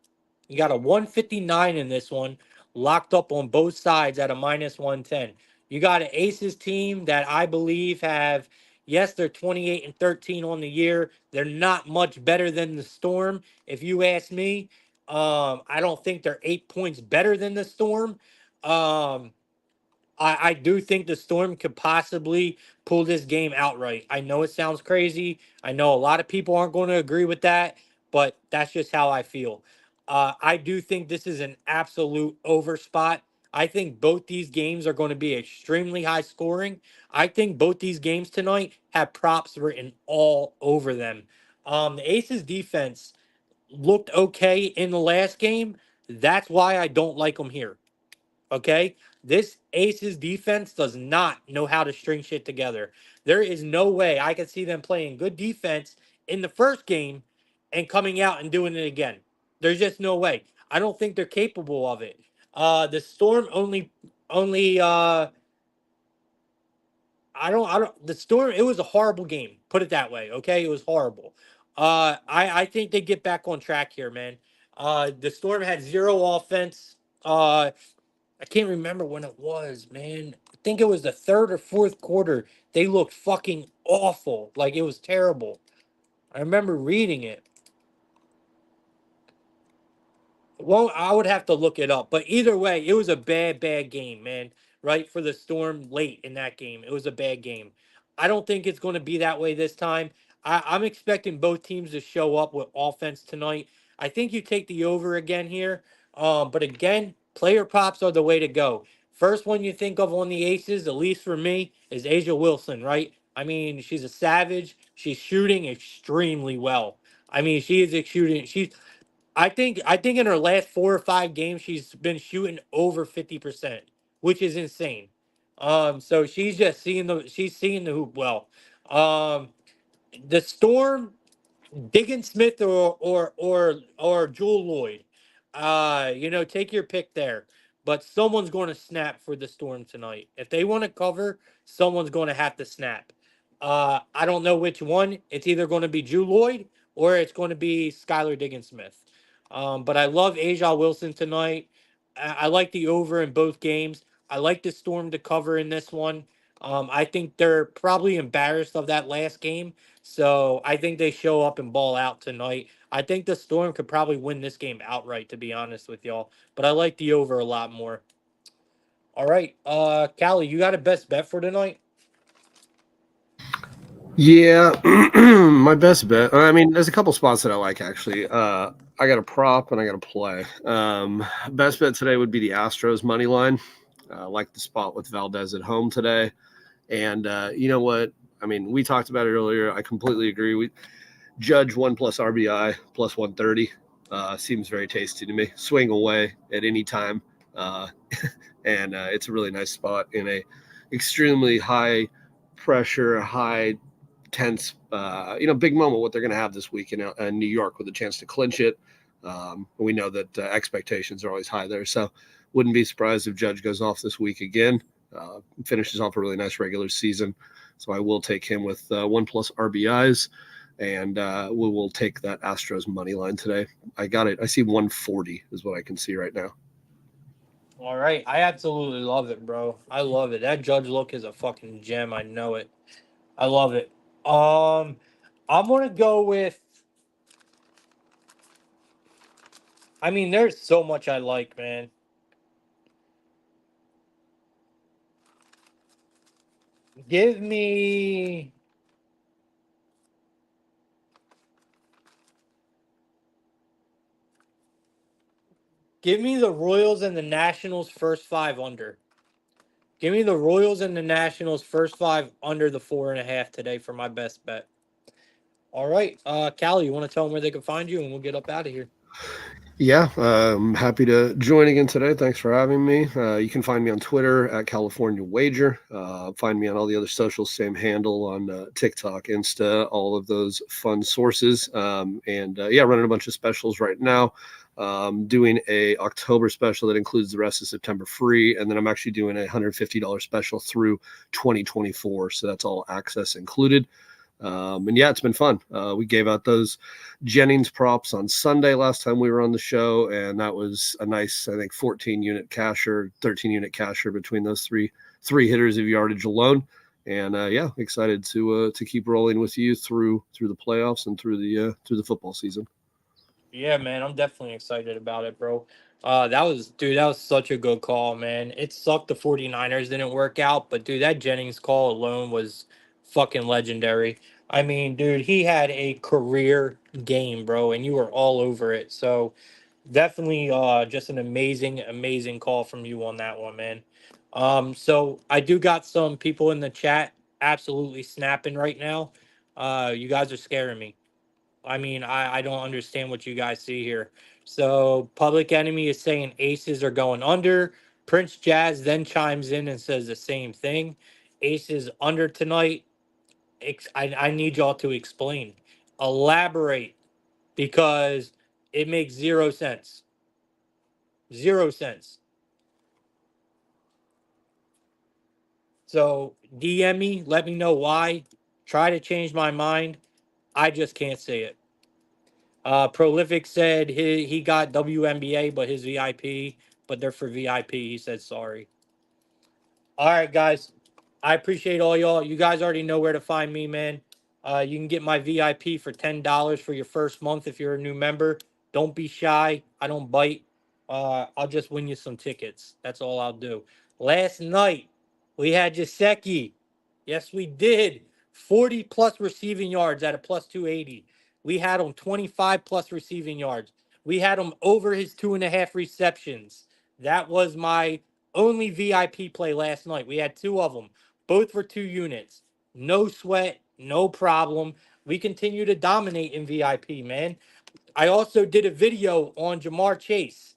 You got a 159 in this one, locked up on both sides at a minus 110. You got an Aces team that I believe have, yes, they're 28 and 13 on the year. They're not much better than the Storm, if you ask me. I don't think they're 8 points better than the Storm. Um, I do think the Storm could possibly pull this game outright. I know it sounds crazy. I know a lot of people aren't going to agree with that, but that's just how I feel. I do think this is an absolute over spot. I think both these games are going to be extremely high scoring. I think both these games tonight have props written all over them. The Aces defense looked okay in the last game. That's why I don't like them here. Okay. This Aces defense does not know how to string shit together. There is no way I could see them playing good defense in the first game and coming out and doing it again. There's just no way. I don't think they're capable of it. The Storm only I don't the Storm, it was a horrible game. Put it that way, okay? It was horrible. I think they get back on track here, man. The Storm had zero offense. I can't remember when it was, man. I think it was the third or fourth quarter. They looked fucking awful. Like it was terrible. I remember reading it. Well, I would have to look it up, but either way, it was a bad, bad game, man. Right for the Storm late in that game, it was a bad game. I don't think it's going to be that way this time. I'm expecting both teams to show up with offense tonight. I think you take the over again here, but again, player props are the way to go. First one you think of on the Aces, at least for me, is Asia Wilson, right? I mean, she's a savage. She's shooting extremely well. I mean, she is shooting. I think in her last 4 or 5 games, she's been shooting over 50%, which is insane. So she's seeing the hoop well. Um, the Storm, Diggin Smith or Jewel Lloyd. Take your pick there. But someone's going to snap for the Storm tonight. If they want to cover, someone's going to have to snap. I don't know which one. It's either going to be Jewel Lloyd or it's going to be Skylar Diggin Smith. But I love Aja Wilson tonight. I like the over in both games. I like the Storm to cover in this one. I think they're probably embarrassed of that last game, so I think they show up and ball out tonight. I think the Storm could probably win this game outright, to be honest with y'all. But I like the over a lot more. All right, Callie, you got a best bet for tonight? Yeah, my best bet. I mean, there's a couple spots that I like actually. I got a prop and I got a play. Best bet today would be the Astros money line. I like the spot with Valdez at home today. And you know what? I mean, we talked about it earlier. I completely agree. We Judge 1+ RBI plus 130 seems very tasty to me. Swing away at any time, uh, and it's a really nice spot in a extremely high pressure, high tense, big moment. What they're going to have this week in New York with a chance to clinch it. We know that expectations are always high there, so wouldn't be surprised if Judge goes off this week again. Finishes off a really nice regular season, so I will take him with 1+ RBIs, and we will take that Astros money line today. I got it. I see 140 is what I can see right now. All right, I absolutely love it, bro. I love it. That Judge look is a fucking gem. I know it. I love it. Um, I'm gonna go with. I mean, there's so much I like, man. Give me Give me the Royals and the Nationals first five under. Give me the Royals and the Nationals first five under the 4.5 today for my best bet. All right, Callie, you want to tell them where they can find you, and we'll get up out of here. Yeah, I'm happy to join again today. Thanks for having me. You can find me on Twitter at California Wager. Find me on all the other socials, same handle on TikTok, Insta, all of those fun sources. And running a bunch of specials right now. Doing a October special that includes the rest of September free, and then I'm actually doing a $150 special through 2024. So that's all access included. And yeah, it's been fun. We gave out those Jennings props on Sunday last time we were on the show, and that was a nice, I think, 14 unit casher, 13 unit casher between those three hitters of yardage alone. And excited to keep rolling with you through the playoffs and through the football season. Yeah, man, I'm definitely excited about it, bro. That was such a good call, man. It sucked the 49ers didn't work out, but dude, that Jennings call alone was fucking legendary. I mean, dude, he had a career game, bro, and you were all over it. So definitely just an amazing, amazing call from you on that one, man. So I do got some people in the chat absolutely snapping right now. You guys are scaring me. I mean, I don't understand what you guys see here. So, Public Enemy is saying aces are going under. Prince Jazz then chimes in and says the same thing. Aces under tonight. I need y'all to explain, elaborate, because it makes 0 sense. 0 sense. So, DM me, let me know why. Try to change my mind. I just can't say it. Prolific said he got WNBA, but his VIP, but they're for VIP. He said sorry. All right, guys. I appreciate all y'all. You guys already know where to find me, man. You can get my VIP for $10 for your first month if you're a new member. Don't be shy. I don't bite. I'll just win you some tickets. That's all I'll do. Last night, we had Jaceki. Yes, we did. 40 plus receiving yards at a plus 280. We had him 25 plus receiving yards. We had him over his 2.5 receptions. That was my only VIP play last night. We had two of them, both for 2 units. No sweat, no problem. We continue to dominate in VIP, man. I also did a video on Jamar Chase.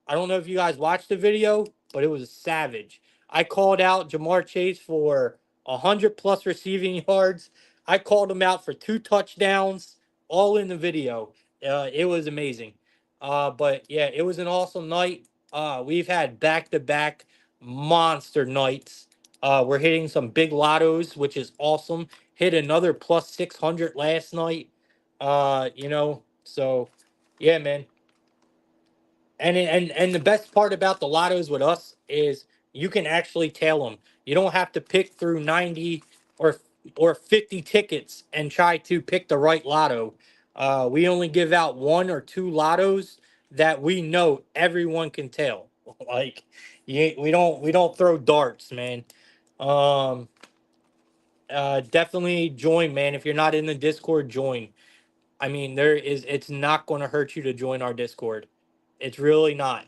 I don't know if you guys watched the video, but it was savage. I called out Jamar Chase for 100 plus receiving yards. I called him out for 2 touchdowns, all in the video. It was amazing. But yeah, it was an awesome night. We've had back to back monster nights. We're hitting some big lottos, which is awesome. Hit another plus 600 last night. So yeah, man. And the best part about the lottos with us is you can actually tail them. You don't have to pick through 90 or 50 tickets and try to pick the right lotto. We only give out one or two lottos that we know everyone can tail. Like, we don't throw darts, man. Um, Definitely join, man. If you're not in the Discord, join. I mean, it's not going to hurt you to join our Discord. It's really not.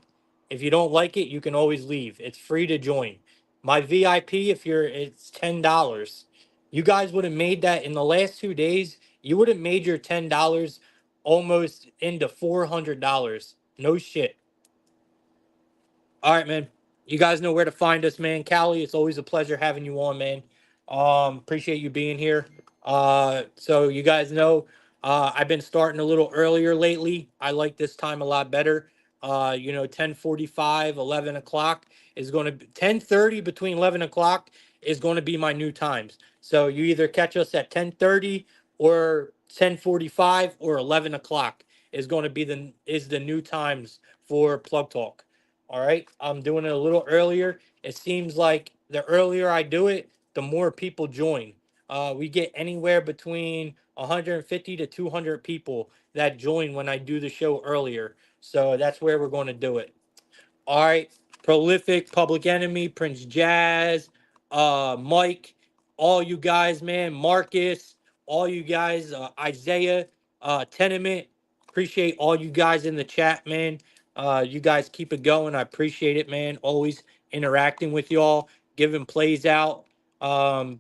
If you don't like it, you can always leave. It's free to join. My VIP, it's $10. You guys would have made that in the last 2 days. You would have made your $10 almost into $400. No shit. All right, man. You guys know where to find us, man. Callie, it's always a pleasure having you on, man. Appreciate you being here. So you guys know, I've been starting a little earlier lately. I like this time a lot better. 10:45, 11 o'clock is going to be 10:30 between 11 o'clock is going to be my new times. So you either catch us at 10:30 or 10:45 or 11 o'clock is the new times for Plug Talk. All right. I'm doing it a little earlier. It seems like the earlier I do it, the more people join. We get anywhere between 150 to 200 people that join when I do the show earlier. So that's where we're going to do it. All right. Prolific, Public Enemy, Prince Jazz, Mike, all you guys, man, Marcus, all you guys, Isaiah, Tenement. Appreciate all you guys in the chat, man. You guys keep it going. I appreciate it, man. Always interacting with y'all, giving plays out.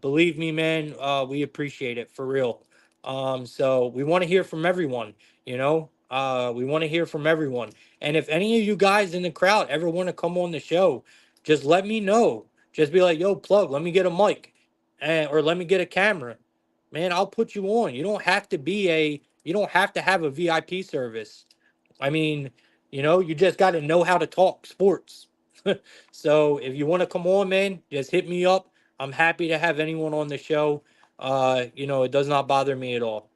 Believe me, man, we appreciate it for real. So we want to hear from everyone, we want to hear from everyone. And if any of you guys in the crowd ever want to come on the show, just let me know. Just be like, yo, Plug, let me get a mic, or let me get a camera. Man, I'll put you on. You don't have to have a VIP service. I mean, you just got to know how to talk sports. So if you want to come on, man, just hit me up. I'm happy to have anyone on the show. It does not bother me at all.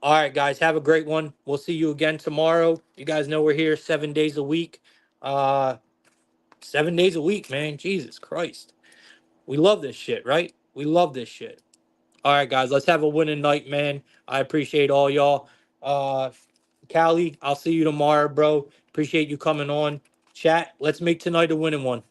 All right, guys, have a great one. We'll see you again tomorrow. You guys know we're here 7 days a week. Uh, 7 days a week, man. Jesus Christ. We love this shit, right? We love this shit. All right, guys, let's have a winning night, man. I appreciate all y'all. Uh, Callie, I'll see you tomorrow, bro. Appreciate you coming on. Chat, let's make tonight a winning one.